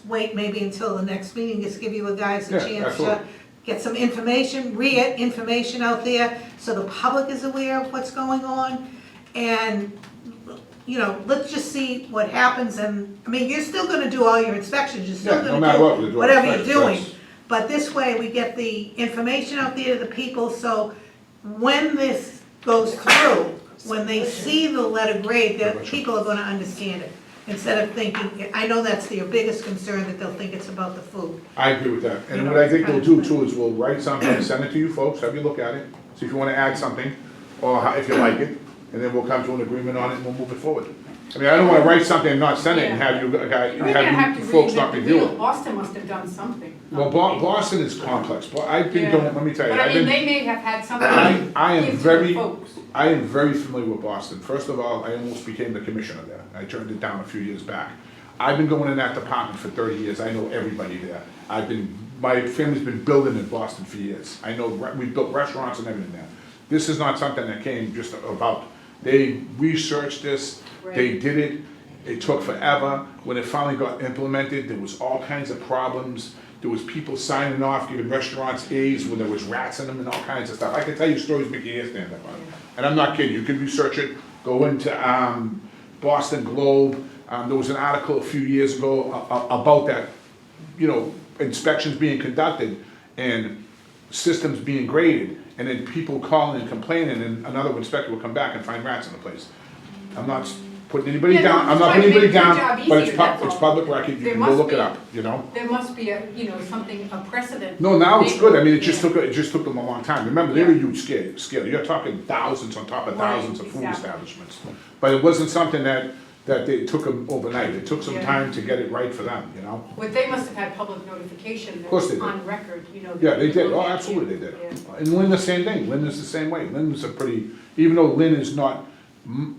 wait maybe until the next meeting, just give you guys a Yeah, chance absolutely. to get some information, information out there, so the public is aware of what's going on, and, you know, let's just see what happens, and, I mean, you're still gonna do all your inspections, you're still Yeah, no matter what, we're gonna doing do whatever you're inspections, doing. that's- But this way, we get the information out there to the people, so when this goes through, when they see the letter grade, that people are gonna understand it. Instead of thinking, I know that's their biggest concern, that they'll think it's about the food. I agree with that. You And know, what I think kind we'll of do too is we'll write something, send it to you folks, have you look at it, see if you wanna add something, or if you like it, and then we'll come to an agreement on it and we'll move it forward. I mean, I don't wanna write something and not send it and have you, You're gonna have have to you folks not reinvent the review wheel. it. Boston must have done something. Well, Boston is complex, but I've been Yeah. going, let me tell you, But I I've mean, been, they may have had something. I am give to the very, folks. I am very familiar with Boston. First of all, I almost became the commissioner there. I turned it down a few years back. I've been going in that department for 30 years. I know everybody there. My family's been building in Boston for years. I know, we built restaurants and everything there. This is not something that came just about, they researched this, they Right. did it, it took forever. When it finally got implemented, there was all kinds of problems. There was people signing off, giving restaurants A's when there was rats in them and all kinds of stuff. I can tell you stories make your hair stand up on. And I'm not kidding, you can research it, go into Boston Globe. There was an article a few years ago about that, you know, inspections being conducted and systems being graded, and then people calling and complaining, and another inspector will come back and find rats in the place. I'm not putting anybody Yeah, no, down, I'm just not trying putting to anybody make your down, job but easier, it's that's all. public record, you There can go must look it be- up, you know? There must be a, you know, something, a precedent. No, now it's good, I mean, it just Yeah. took them a long time, remember, they were huge scale, you're talking thousands on top of Right, thousands of food exactly. establishments. But it wasn't something that they took them overnight, it took some Yeah. time to get it right for them, you know? But they must have had public notification course they that's did. on record, you know. Yeah, they that did, people oh, get absolutely you. they did. Yeah. And Lynn, the same thing, Lynn is the same way, Lynn's a pretty, even though Lynn is not,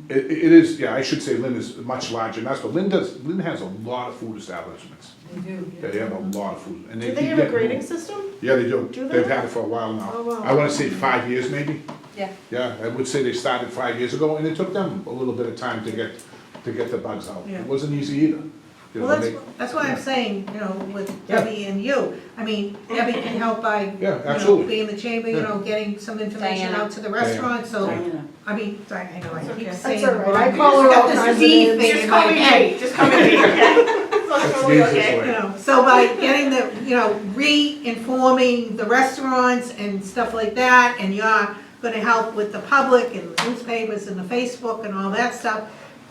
it is, yeah, I should say Lynn is much larger, and that's what Lynn has a lot of food establishments. They do, yeah. They have a lot of food, and they Do they keep have a getting grading more. system? Yeah, they do, Do they? they've had it for a while now. Oh, wow. I wanna say 5 years maybe, Yeah. yeah, I would say they started 5 years ago, and it took them a little bit of time to get the bugs out. Yeah. It wasn't easy either. You know, Well, they- that's why I'm saying, you know, with Yeah. Debbie and you, I mean, Debbie can help by, Yeah, you know, absolutely. being the chamber, you Yeah. know, getting some information Diana. out to the restaurant, so, Diana. I mean, I know, I That's keep okay. saying. That's all right, I it, but call her got all this kinds of D names. thing Just in call my me head. Kate, just call me Kate, okay? That's That's totally the easiest okay. way. You know, so by getting the, you know, re-informing the restaurants and stuff like that, and you're gonna help with the public and the newspapers and the Facebook and all that stuff,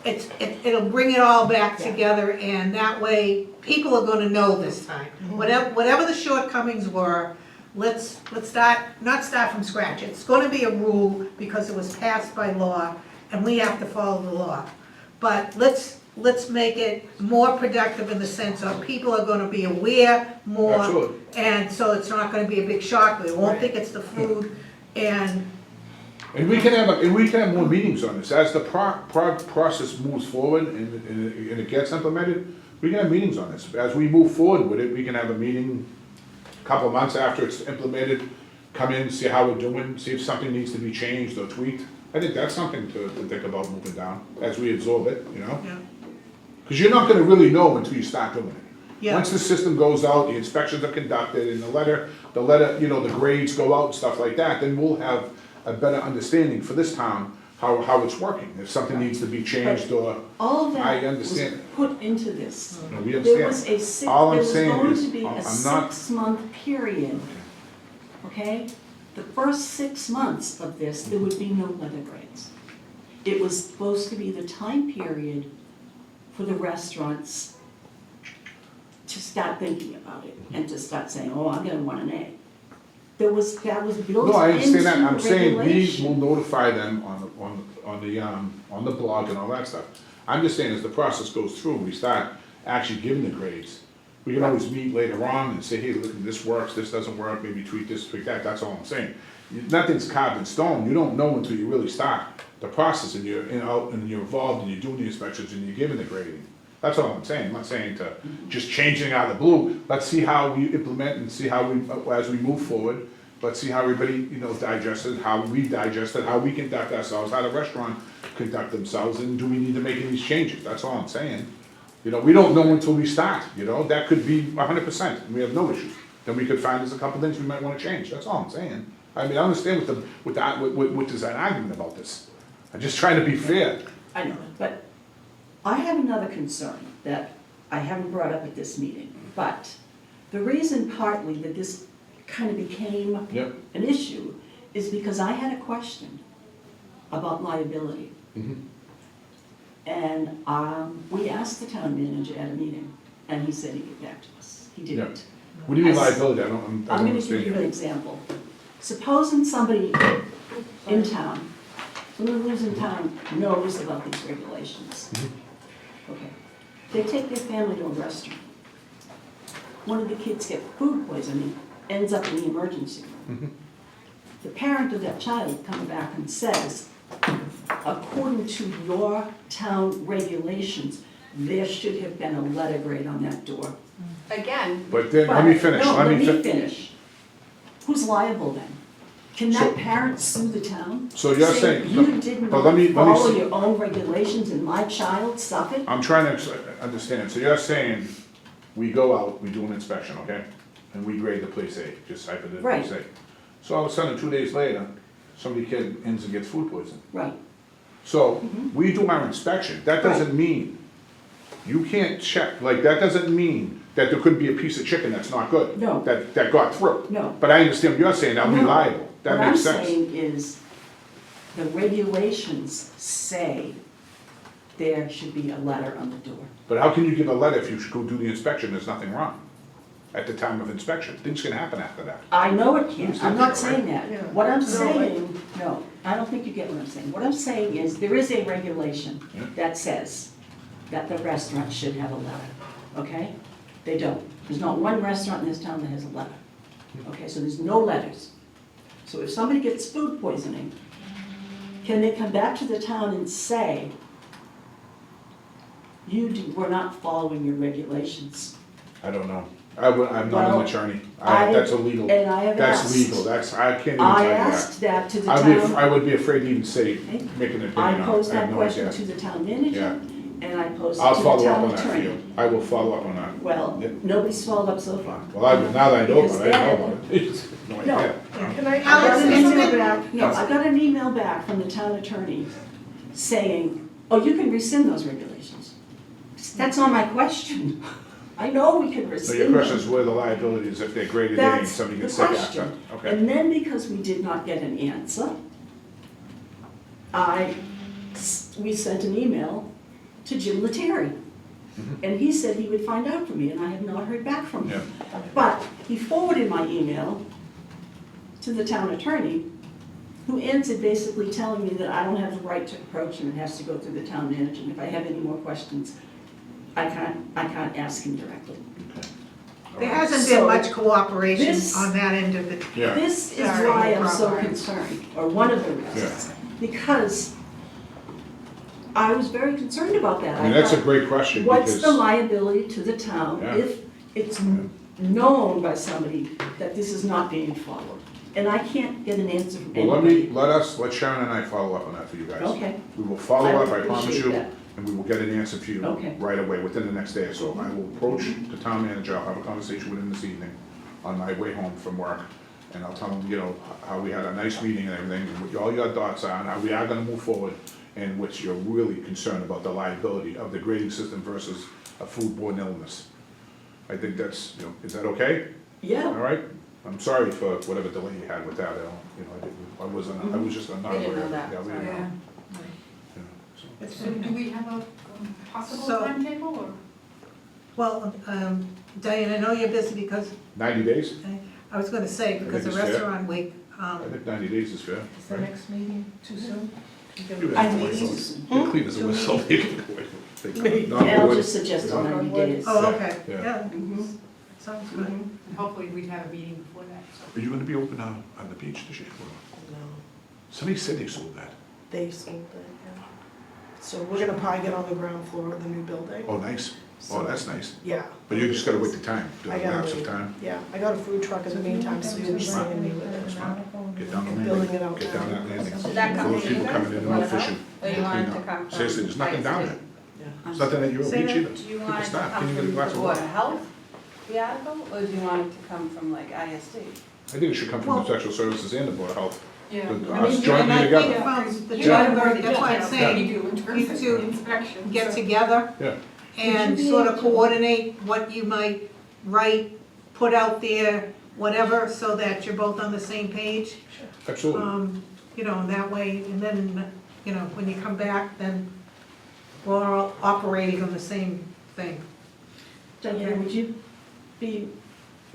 it'll bring it all back together, and that way, people are gonna know this time. Whatever the shortcomings were, let's not start from scratch. It's gonna be a rule because it was passed by law, and we have to follow the law. But let's let's make it more productive in the sense of people are gonna be aware more. Absolutely. And so it's not gonna be a big shock, they won't think it's the food, and, And we can have more meetings on this, as the process moves forward and it gets implemented, we can have meetings on this. As we move forward with it, we can have a meeting a couple of months after it's implemented, come in, see how we're doing, see if something needs to be changed or tweaked. I think that's something to think about moving down, as we absorb it, you know? yeah, Because you're not gonna really know until you start doing it. yeah. Once the system goes out, the inspections are conducted, and the letter, you know, the grades go out and stuff like that, then we'll have a better understanding for this town, how it's working, if something needs to be changed or, All of I that was understand. put into this. you know, we There was understand. a All I'm there was saying going is, to be a I'm not- 6-month period, okay? The first 6 months of this, there would be no letter grades. It was supposed to be the time period for the restaurants to start thinking about it and to start saying, oh, I'm gonna want an A. That was built No, I understand into that, I'm saying we regulation. will notify them on the blog and all that stuff. I'm just saying, as the process goes through, we start actually giving the grades. We can always meet later on and say, hey, look, this works, this doesn't work, maybe tweak this, tweak that, that's all I'm saying. Nothing's carved in stone, you don't know until you really start the process and you're out and you're involved and you're doing the inspections and you're giving the grading. That's all I'm saying, I'm not saying to just changing out of the blue. Let's see how we implement and see how we, as we move forward, let's see how everybody, you know, digests it, how we digest it, how we conduct ourselves, how the restaurant conduct themselves, and do we need to make any changes, that's all I'm saying. You know, we don't know until we start, you know, that could be 100%, and we have no issues. Then we could find there's a couple things we might wanna change, that's all I'm saying. I mean, I understand what there's an argument about this. I'm just trying to be fair. I know, but I have another concern that I haven't brought up at this meeting. But the reason partly that this kind of became Yep. an issue is because I had a question about liability. Mhm. And we asked the town manager at a meeting, and he said he'd get back to us. He didn't. What do you mean I s- liability? I don't I'm gonna understand give you an you. example. Supposing somebody in town, someone who's in town knows about these regulations. Okay, they take their family to a restaurant. One of the kids get food poisoning, ends up in the emergency room. The parent of that child comes back and says, according to your town regulations, there should have been a letter grade on that door. Again, But then, let me finish, No, let me let me finish. Who's liable then? Can So- that parent sue the town? So you're Say, saying- you didn't but let me follow see. your own regulations and my child suffered? I'm trying to understand, so you're saying, we go out, we do an inspection, okay? And we grade the place A, just type it in, Right. place A. So all of a sudden, 2 days later, somebody kid ends and gets food poisoning. Right, So, we do our inspection, that doesn't mean, you can't check, like, that doesn't mean that there could be a piece of chicken that's not good. No. That got through. no. But I understand what you're saying, that'll be No. liable, that makes sense. What I'm saying is, the regulations say there should be a letter on the door. But how can you give a letter if you should go do the inspection, there's nothing wrong? At the time of inspection, things can happen after that. I know it can't, I'm not Right. saying that. Yeah. What I'm No, saying, no, I don't think you get what I'm saying. What I'm saying is, there is a regulation Yeah. that says that the restaurant should have a letter, okay? They don't. There's not one restaurant in this town that has a letter. Okay, so there's no letters. So if somebody gets food poisoning, can they come back to the town and say, we're not following your regulations? I don't know. I'm not Well, an attorney. I- That's illegal. And I have That's asked. legal. I can't even tell I you that. asked that to the I town. would be afraid to even say, make an opinion I on it. posed I have that no question idea. to the town manager, and I posed it I'll to the follow up town on that for attorney. you. I will follow up on that. Well, Yep. nobody's followed up so far. Well, now that I know Because about it, I know then- about it. No No. idea. Can I, I got Alex, an isn't email it- back, no, I got an email back from the town attorney saying, oh, you can rescind those regulations. That's not my question. I know we can So rescind your them. question is where the liability is if they're graded A and That's somebody the gets sick after? question. Okay. And then because we did not get an answer, we sent an email to Jim Lettieri. And he said he would find out from me, and I have not heard back from Yeah. him. But he forwarded my email to the town attorney, who answered basically telling me that I don't have the right to approach him, it has to go through the town manager, and if I have any more questions, I can't ask him directly. There hasn't been So, much cooperation this- on that end of it. Yeah, This is Sorry, why no I'm so problem. concerned, or one of the reasons, because I was very concerned about that. I mean, that's a thought, great question what's the because, liability to the town Yeah. if it's known by somebody that this is not being followed? And I can't get an answer from well, anybody. let Sharon and I follow up on that for you guys. Okay, We will follow I up, would I promise appreciate you, that. and we will get an answer for you Okay. right away, within the next day or so. I will approach the town manager, I'll have a conversation with him this evening on my way home from work, and I'll tell him, you know, how we had a nice meeting and everything, and what all your thoughts are, and how we are gonna move forward, and what you're really concerned about the liability of the grading system versus a foodborne illness. I think that's, you know, is that okay? All yeah, right? I'm sorry for whatever delay you had with that, I was just not We aware didn't know of it. that, Yeah, we didn't sorry. know. Yeah. Yeah, so. So do we have a possible So- timetable or? Well, Diane, I know you're busy because, 90 days? I was gonna say, because of think it's fair. Restaurant Week, I think 90 days is fair, Is the right? next meeting too soon? I need, Clean as a whistle. You can go away. and I'll Not just suggest on 90 days. oh, Yeah, okay, yeah. yeah, Mhm, sounds good. mhm. And hopefully we'd have a meeting before that, so. Are you gonna be open on the beach this year? No, Somebody said they sold that. they sold it, yeah. So we're gonna probably get on the ground floor of the new building. Oh, nice. Oh, that's nice. Yeah. But you just gotta wait the time, the I gotta lapse of wait. time. Yeah, I got a food truck in the meantime, so you'll be seeing me with it. Get down the Building landing, it out get down now. that landing. Should that come For those from you people guys? coming in and Wanna out help? fishing. Or you want it to come from? Seriously, there's nothing down there. Yeah. There's nothing at your Say beach that? either. Do you People want it to stop. come Can you get a from glass the of Board water? of Health, the article, or do you want it to come from like ISD? I think it should come from Well- the sexual services and the board of health. Yeah. Good. I mean, Us you- jointly And I together. think from the You chamber, already that's why I'm did saying, what you do in terms you of two inspection, get so- together Yeah, and sort of coordinate what you might write, put out there, whatever, so that you're both on the same page. absolutely. You know, that way, and then, you know, when you come back, then we're all operating on the same thing. Diana, would you be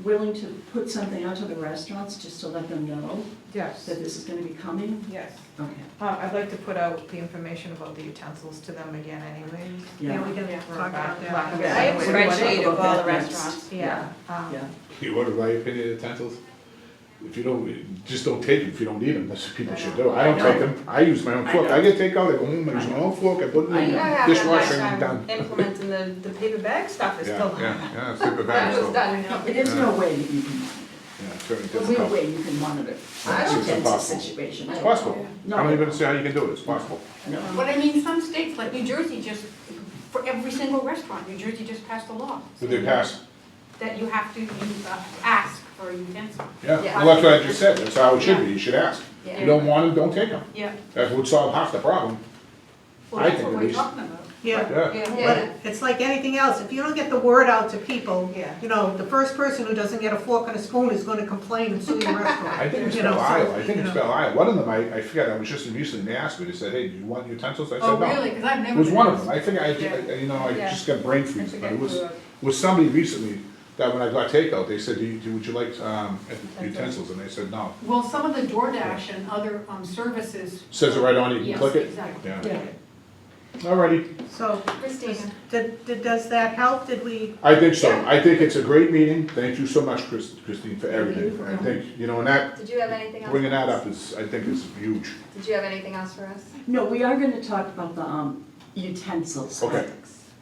willing to put something out to the restaurants just to let them know Yes, that this is gonna be coming? yes. Okay, I'd like to put out the information about the utensils to them again anyways. Yeah, yeah, we can Yeah. talk about Back- that. back- I have a Yeah. spreadsheet of all the Yes. restaurants. Yeah. yeah. You want my opinion of utensils? If you don't, just don't take them if you don't need them, that's what people should do. I don't take them, I use my own I fork, know. I get takeout, I go home, I use my own fork, I put it I in know. I the have a dishwasher hard and I'm time done. implementing the paper bag stuff is Yeah, still. yeah, it's super That bad, was so, done. There's no way that you can, yeah, it's very there's no difficult. way you can monitor I a don't think it's tense impossible. situation. It's possible, No. I don't even see how you can do it, it's possible. No. But I mean, some states, like New Jersey, just, for every single restaurant, New Jersey just passed a law. Did they pass? That you have to ask for a utensil. Yeah, Yeah. well, that's what I just said, that's how it should be, you should ask. You Yeah. don't want them, don't take them. Yeah, That would solve half the problem. well, I that's think what at we're least. talking about. Yeah, Yeah, Yeah. but it's like anything else, if you don't get the word out to people, Yeah. you know, the first person who doesn't get a fork and a spoon is gonna complain and sue your restaurant. I think it's You know, Belle so, Isle, I think you it's know. Belle Isle, one of them, I forget, I was just in recently, and they asked me, they said, hey, do you want utensils? I said, Oh, no. really? Because I've It never. was been one of asked. them, I think you know, I Yeah. just got brain I freeze, but forget it who was somebody recently, that when I got takeout, they said, would you like, utensils, and they said, no. Well, some of the DoorDash and other services. Says it right on it, you can Yes, click it? exactly. Yeah, Yeah. alrighty, So, Christina. does that help? Did we, I think so, I think it's a great meeting, thank you so much, Christine, for everything, for I coming. think, you know, and that, Did you have anything else? bringing for that us? up is, I think is huge. Did you have anything else for us? No, we are gonna talk about the utensils. Okay.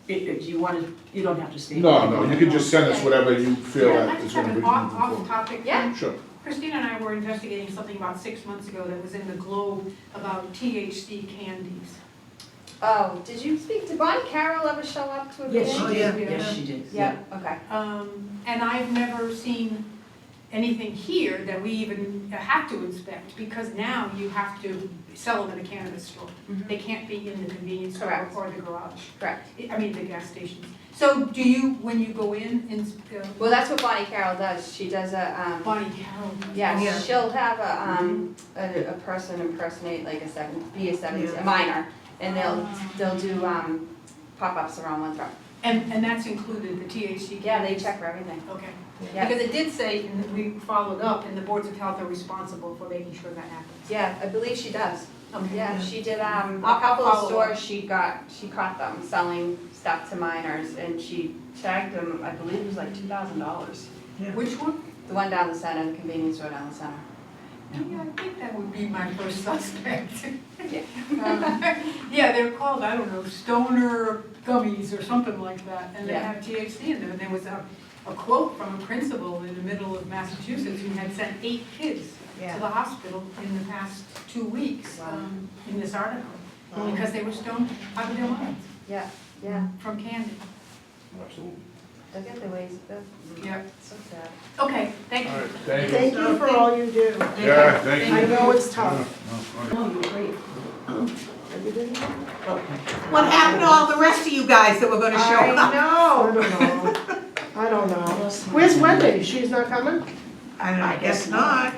If you wanna, you don't have to stay. No, no, you can just send us whatever you feel Yeah, I that is just gonna have be an moving off forward. topic. Yeah. Sure. Christina and I were investigating something about 6 months ago that was in the Globe about THC candies. Oh, did you speak, did Bonnie Carroll ever show up to a meeting? Yes, she Oh, did, yeah. yes, she did. Yeah, okay. And I've never seen anything here that we even have to inspect, because now you have to sell them in a cannabis store. Mhm. They can't be in the convenience store Correct. or the garage, Correct. I mean, the gas stations. So do you, when you go in, Well, that's what Bonnie Carroll does. She does a, Bonnie Carroll? yeah, Yeah. she'll have a person impersonate like a Yeah. minor, and they'll do, pop-ups around Winthrop. And that's included, the THC? Yeah, they check for everything. Okay. Yeah. Because it did say, and we followed up, and the boards of health are responsible for making sure that happens. Yeah, I believe she does. Okay. Yeah, she did, a I'll couple of follow up. stores, she caught them selling stuff to minors, and she tagged them, I believe it was like $2,000. Which one? The one down the center, the convenience store down the center. Yeah, I think that would be my first suspect. Yeah. Yeah, they're called, I don't know, stoner gummies or something like that, and they Yeah. have THC in them. And there was a quote from a principal in the middle of Massachusetts who had sent 8 kids to the hospital in the past 2 weeks, Wow. in this article, Wow. because they were stoned out of their minds Yeah, yeah, from candy. Absolutely. they get their ways, Yep. so sad. Okay, thank All you. right, thank you. Thank you for all you do. Yeah, thank you. I know it's tough. No, you're great. Everything? Okay. What happened to all the rest of you guys that were gonna show I up? know. I don't know. Where's Wendy? She's not coming? I guess not.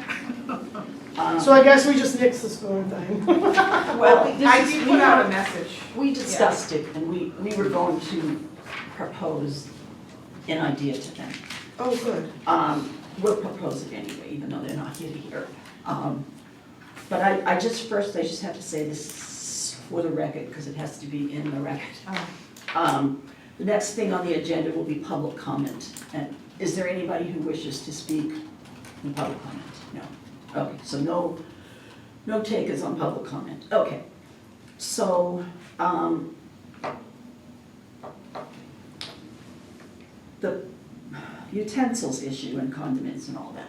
So I guess we just nixed the spoon thing. Well, I did put out a message. we discussed it, and we were going to propose an idea to them. Oh, good. We'll propose it anyway, even though they're not here to hear it. But I just have to say this for the record, because it has to be in the record. The next thing on the agenda will be public comment. And is there anybody who wishes to speak in public comment? No. Okay, so no takers on public comment. Okay. So, the utensils issue and condiments and all that.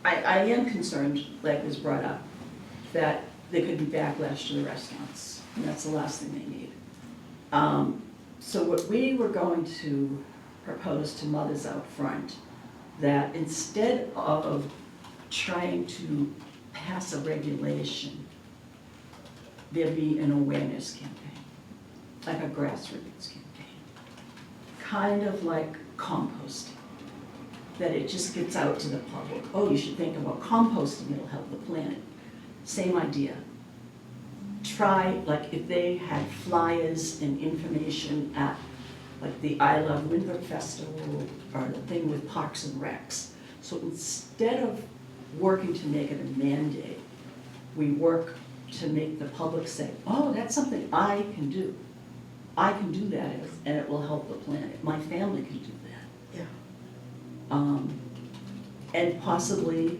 I am concerned, like was brought up, that there could be backlash to the restaurants, and that's the last thing they need. So what we were going to propose to mothers out front, that instead of trying to pass a regulation, there be an awareness campaign, like a grassroots campaign, kind of like composting, that it just gets out to the public. Oh, you should think about composting, it'll help the planet. Same idea. Try, like if they had flyers and information at like the I Love Winthrop Festival or the thing with Parks and Recs. So instead of working to make it a mandate, we work to make the public say, oh, that's something I can do. I can do that and it will help the planet. My family can do that. Yeah. And possibly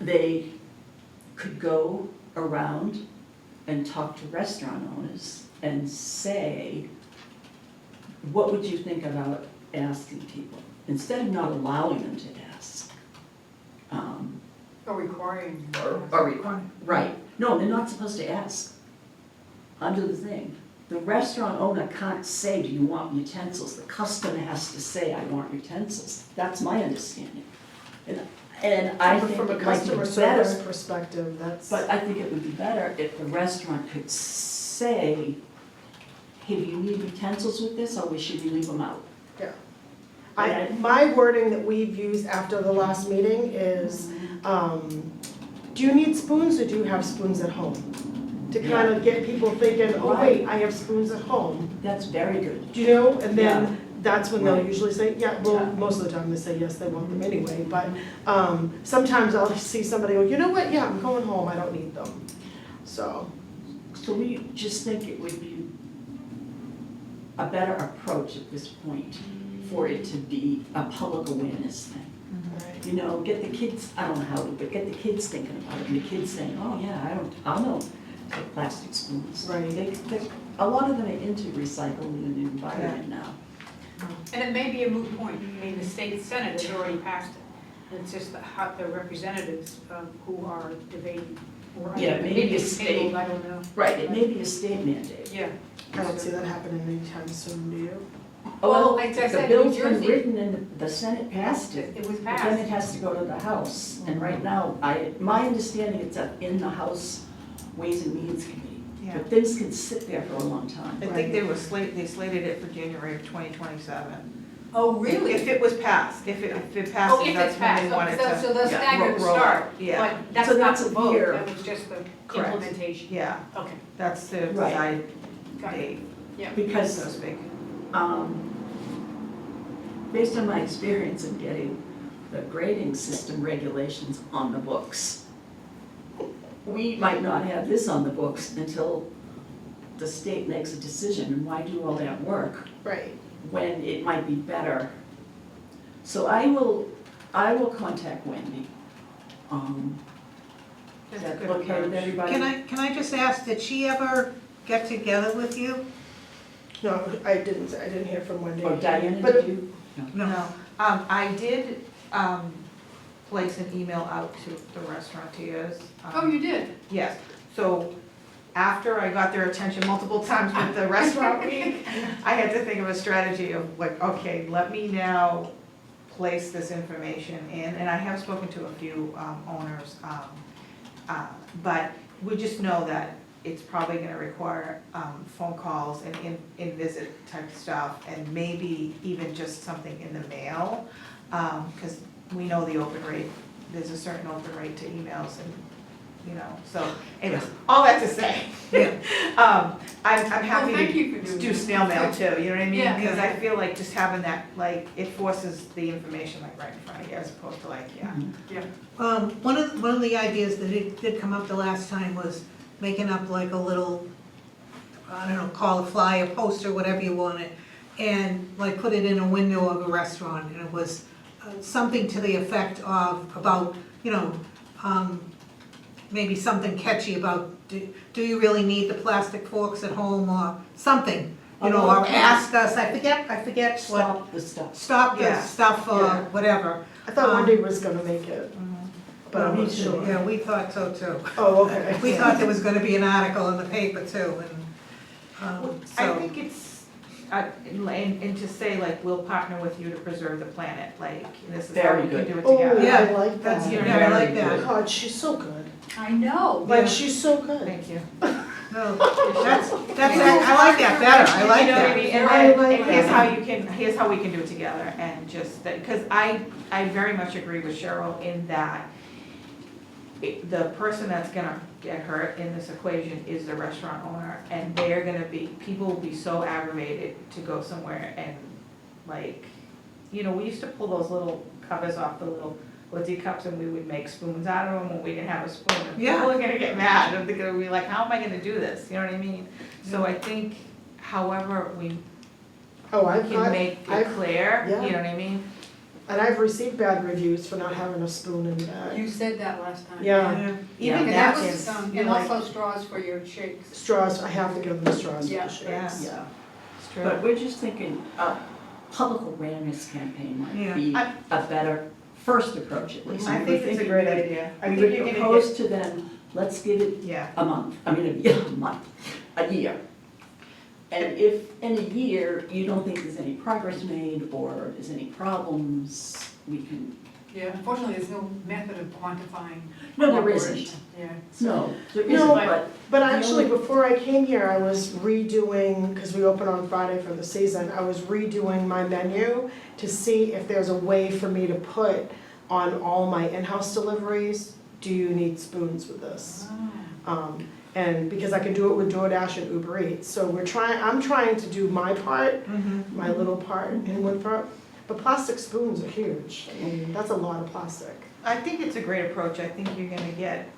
they could go around and talk to restaurant owners and say, what would you think about asking people? Instead of not allowing them to ask. Or requiring. Or requiring, right. No, they're not supposed to ask. Under the thing. The restaurant owner can't say, do you want utensils? The customer has to say, I want utensils. That's my understanding. And I think From a it might be customer service better, perspective, that's. but I think it would be better if the restaurant could say, hey, do you need utensils with this, or should we leave them out? Yeah. My wording that we've used after the last meeting is, do you need spoons or do you have spoons at home? To kind of get people thinking, oh wait, I have spoons at home, That's very good. do you know? And then that's when they'll Right. usually say, yeah, well, Yeah. most of the time they say yes, they want them anyway. But sometimes I'll see somebody go, you know what, yeah, I'm going home, I don't need them. So, So we just think it would be a better approach at this point for it to be a public awareness thing. right. You know, get the kids, I don't know how to, but get the kids thinking about it, and the kids saying, oh yeah, I'll know, take plastic spoons. Right. A lot of them are into recycling and the environment now. And it may be a moot point. I mean, the state senate has already passed it. It's just the representatives who are debating. Or Yeah, maybe maybe a it's state- tabled, I don't know. Right, it may be a state mandate. Yeah. I don't see that happening anytime soon, do you? Well, like I The said, bill's New been Jersey- written and the Senate passed it. It was But then it passed. has to go to the House, and right now, my understanding it's in the House Ways and Means Committee. Yeah. But things can sit there for a long time. I think they slated it for January of 2027. Oh, really? If it was passed, if it Oh, passes, if that's it's when passed, they so wanted to. so the yeah, staggered roll start, out, Yeah, but that's So not that's the a vote, year. that was just the Correct. implementation. yeah, Okay, that's the Right. decided got it. date, so to Because, speak. based on my experience in getting the grading system regulations on the books, we might not have this on the books until the state makes a decision, and why do all that work Right. when it might be better? So I will contact Wendy. Is That's a that good okay with approach. everybody? Can I just ask, did she ever get together with you? No, I didn't hear from Wendy. Or Diana, But- did you? No, I did, place an email out to the restaurateurs. Oh, you did? Yes, so after I got their attention multiple times with the restaurant week, I had to think of a strategy of like, okay, let me now place this information in, and I have spoken to a few owners, but we just know that it's probably gonna require phone calls and in-visit type stuff, and maybe even just something in the mail, because we know the open rate, there's a certain open rate to emails and, you know, so, anyways, all that to say. Yeah. I'm happy Well, thank to you for doing do that. snail mail too, you know what I mean? Yeah. Because I feel like just having that, like, it forces the information like right in front of you, as opposed to like, yeah. Yeah. One of the ideas that did come up the last time was making up like a little, I don't know, call it flyer, poster, whatever you want it, and like put it in a window of a restaurant, and it was something to the effect of, about, you know, maybe something catchy about, do you really need the plastic forks at home, or something, you know, or ask us, I forget what, Stop the stuff. stop the Yeah. stuff, or Yeah. whatever. I thought Wendy was gonna make it, Mhm. but I'm Me not too. sure. Yeah, we thought so too. Oh, okay. We thought there was gonna be an article in the paper too, and, I so, think it's, and to say like, we'll partner with you to preserve the planet, like, this is how Very we can good. do it Oh, together. Yeah, I like that's, that. yeah, I like Very that. good. God, she's so good. I know. Yeah. Like, she's so good. Thank you. No, that's, I like that better, I like You know what I mean? that. And here's how we can do it together, and just that, because I very much agree with Cheryl in that the person that's gonna get hurt in this equation is the restaurant owner, and they're gonna be, people will be so aggravated to go somewhere and like, you know, we used to pull those little covers off the little woodsy cups, and we would make spoons out of them when we didn't have a spoon. And Yeah. people are gonna get mad, and they're gonna be like, how am I gonna do this? You know what I mean? So I think however we Oh, I've can got, make it I've, clear, yeah. you know what I mean? and I've received bad reviews for not having a spoon in the bag. You said that last time. Yeah, Yeah, Even And that was, napkins, and like, also straws for your shakes. straws, I have to give them straws for Yeah. the shakes. Yeah. Yeah, it's true. but we're just thinking, a public awareness campaign Yeah. might be a better first approach at least. I think it's a great idea. I We think would you're gonna propose get, to them, let's give it yeah, a month, a year. And if in a year you don't think there's any progress made or there's any problems, we can, Yeah, unfortunately, there's no method of quantifying. no, there progress. isn't. Yeah. No, there No, isn't, but But The actually, only- before I came here, I was redoing, because we open on Friday for the season, I was redoing my menu to see if there's a way for me to put on all my in-house deliveries, do you need spoons with this? And because I can do it with DoorDash and Uber Eats, so I'm trying to do my part, Mhm. my little part in Winthrop, but plastic spoons are huge, I mean, that's a lot of plastic. I think it's a great approach. I think you're gonna get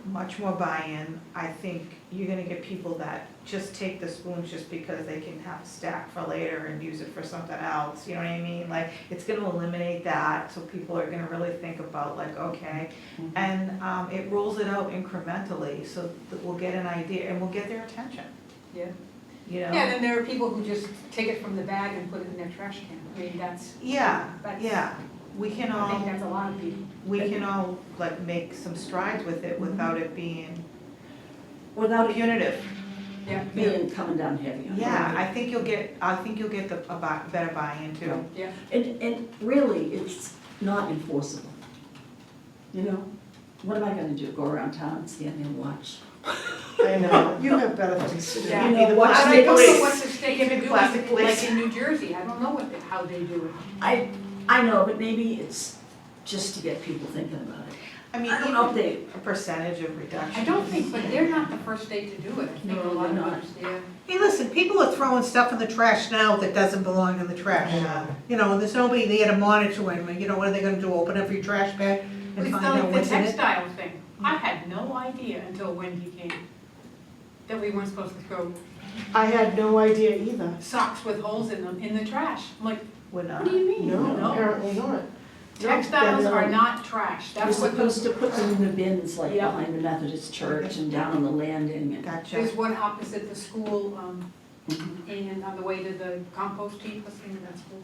much more buy-in. I think you're gonna get people that just take the spoons just because they can have a stack for later and use it for something else, you know what I mean? Like, it's gonna eliminate that, so people are gonna really think about like, okay. And it rolls it out incrementally, so that we'll get an idea, and we'll get their attention, Yeah. you know? Yeah, then there are people who just take it from the bag and put it in their trash can. I mean, that's, Yeah, That's- yeah. We can I think all, that's a lot of people. like make some strides with it without it being without it punitive. Yeah. being coming down heavy on it. Yeah, I think you'll get better buy-in too. Yeah. And really, it's not enforceable. You know, what am I gonna do, go around town and stand there and watch I know, you have better things to do. Yeah. You know, watch I the don't know police. what the state Give me can the do, plastic, like please. in New Jersey, I don't know how they do it. I know, but maybe it's just to get people thinking about it. I mean, I don't know if even they, a percentage of reduction. I don't think, but they're not the first state to do it, I think No, a lot they're of not. others, yeah. Hey, listen, people are throwing stuff in the trash now that doesn't belong in the trash. Yeah. You know, and there's nobody there to monitor them, you know, what are they gonna do, open every trash bag and It's find out like the what's in it? textile thing, I had no idea until Wendy came, that we weren't supposed to throw I had no idea either. socks with holes in them in the trash. I'm like, We're what not. do you mean? No, apparently not. Textiles No, are then, not trash, you're that's what supposed to put them in the bins, like Yeah. behind the Methodist church and down on the landing and. Gotcha. There's one opposite the school, Mhm. and on the way to the compost heap, what's the name of that school?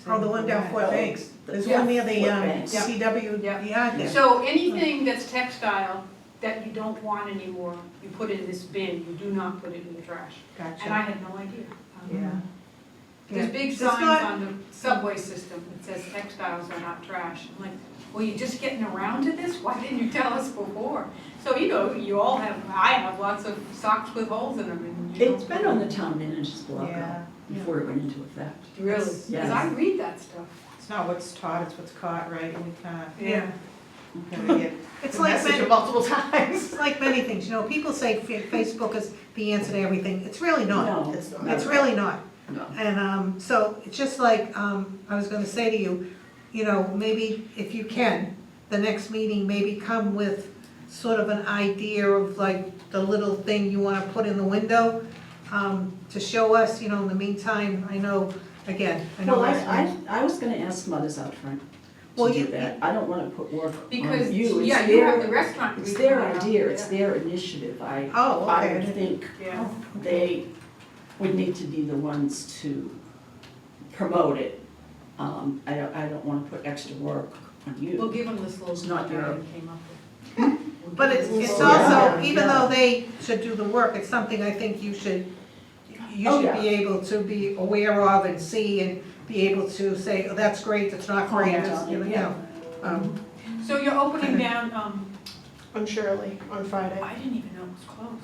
Oh, the one down Fort Banks, there's Yeah. one near the, Fort Banks. CW Yeah. yard there. So anything that's textile that you don't want anymore, you put in this bin, you do not put it in the trash. And I Gotcha. had no idea. Yeah. There's big It's signs not- on the subway system that says textiles are not trash. I'm like, well, you're just getting around to this? Why didn't you tell us before? So, you know, you all have, I have lots of socks with holes in them and you It's been on the town manager's blog Yeah. before it went into effect. Really? Because Yes. I read that stuff. It's not what's taught, it's what's caught, right? And we kind Yeah, of, gotta get it's the like, message many- multiple times. it's like many things, you know, people say Facebook is the answer to everything, it's really not. No, It's not. It's really not. no. And, so, it's just like, I was gonna say to you, you know, maybe if you can, the next meeting, maybe come with sort of an idea of like the little thing you wanna put in the window, to show us, you know, in the meantime, I know, again, I know. Well, that's- I was gonna ask mothers out front Well, to do you- that. I don't wanna put work Because, on you. It's yeah, you have the their, restaurant. it's group their going on. idea, it's Yeah. their initiative. Oh, I okay. would think Yeah. they would need to be the ones to promote it. I don't wanna put extra work on We'll you. give them this little It's not your- guide we came up with. But it's Yeah. also, even Yeah. though they should do the work, it's something I think you should Oh, be able to be aware of and see and be able to say, oh, that's great, that's not great, Comment it's, on you it, know. yeah. So you're opening down, On Shirley, on Friday. I didn't even know it was closed.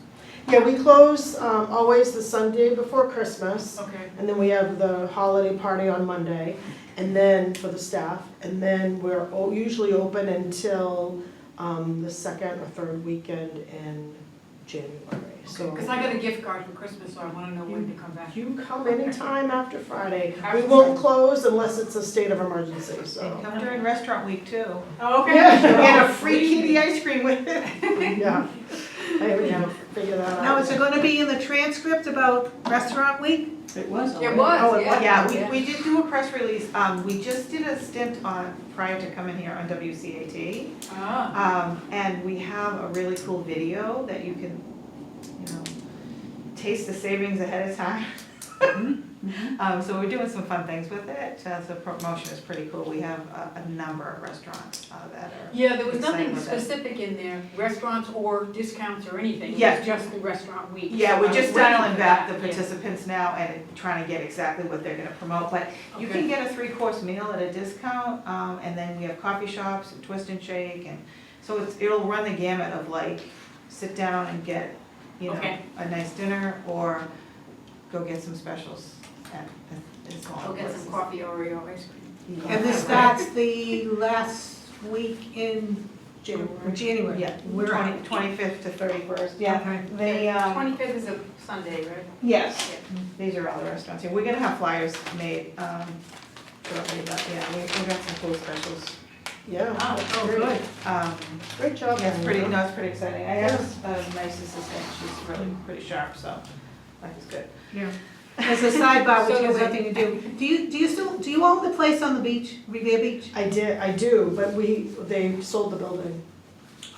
Yeah, we close always the Sunday before Christmas, Okay. and then we have the holiday party on Monday, and then for the staff, and then we're usually open until the second or third weekend in January, so. Because I got a gift card for Christmas, so I want to know when to come back. You come anytime after Friday. We After won't close unless it's a state of emergency, And so. come during restaurant week too. Oh, okay. Yeah. Get a free kitty ice cream with it. Yeah, I haven't even figured that out. Now, is it gonna be in the transcript about restaurant week? It was It already. was, Oh, it yeah. Yeah, we did do a press release, we just did a stint on, prior to coming here on WCAT. Ah, And we have a really cool video that you can, you know, taste the savings ahead of time. So we're doing some fun things with it, the promotion is pretty cool, we have a number of restaurants that are. yeah, there was excited nothing with it. specific in there, restaurants or discounts or anything. It Yeah. was just the restaurant week. Yeah, So we're I just was waiting dialing for back the that, yeah. participants now and trying to get exactly what they're gonna promote, but you Okay. can get a 3-course meal at a discount, and then we have coffee shops, and twist and shake, and so it'll run the gamut of like, sit down and get, you know, Okay. a nice dinner, or go get some specials at smaller Go get places. some coffee Oreo ice cream. And this starts the last week in January. Yeah, We're on. 25th to 31st, yeah. Okay. They, 25th is a Sunday, right? yes, these are all the restaurants here. We're gonna have flyers made, shortly, but yeah, we got some cool specials. Yeah, Oh, Oh, great. good. Great job. Yeah, it's pretty, Anna. no, it's pretty exciting. I have a nice assistant, she's really pretty sharp, so life is good. Yeah. As a sidebar, which So has wait. nothing to do you you own the place on the beach, Revere Beach? I do, but they sold the building.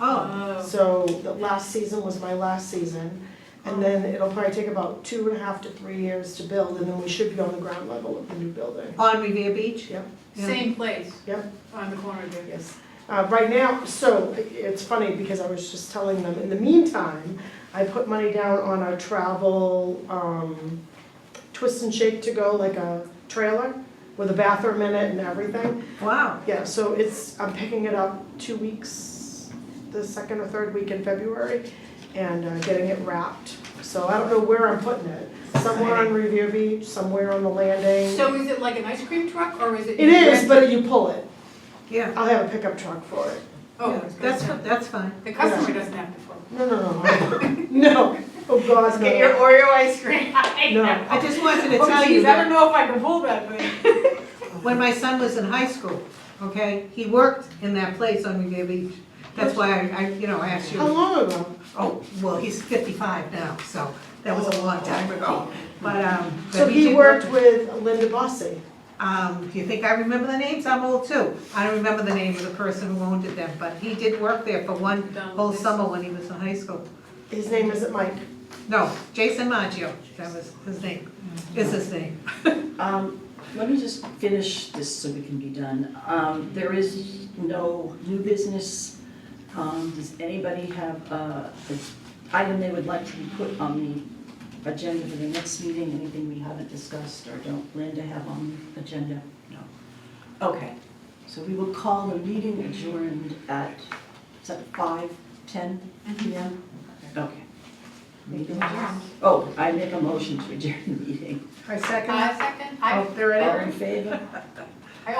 Oh, So the last season was my last season, and then it'll probably take about 2.5 to 3 years to build, and then we should be on the ground level of the new building. on Revere Beach? Yep. Yeah. Same place. Yep. On the corner there. Yes. Right now, so it's funny because I was just telling them, in the meantime, I put money down on a travel twist and shake to go, like a trailer with a bathroom in it and everything. Wow. Yeah, so I'm picking it up 2 weeks, the second or third week in February. and getting it wrapped. So I don't know where I'm putting it, somewhere on Revere Beach, somewhere on the landing. So is it like an ice cream truck or is it? It is, but you pull it. Yeah, I'll have a pickup truck for it. Oh, yeah, it's good. that's fine. The customer doesn't have to vote. No. No, oh God, Get your no. Oreo ice cream. No. I just wanted to Oh, tell you geez, I don't that know if I can pull that thing. when my son was in high school, okay, he worked in that place on Revere Beach. That's why I asked How you. long ago? Oh, well, he's 55 now, so that was a long time ago. So But he did worked with Linda Bossy. Do you think I remember the names? I'm old too. I don't remember the name of the person who owned it then, but he did work there for one whole summer when he was in high school. His name isn't Mike. No, Jason Maggio, that was his name, is his name. Let me just finish this so we can be done. There is no new business. Does anybody have an item they would like to be put on the agenda for the next meeting? Anything we haven't discussed or don't plan to have on the agenda? No. Okay, so we will call the meeting adjourned at, is that 5:10 p.m.? Okay. Meeting adjourned. Oh, I make a motion to adjourn the meeting. I second. Second, Oh, they're All ready? in favor?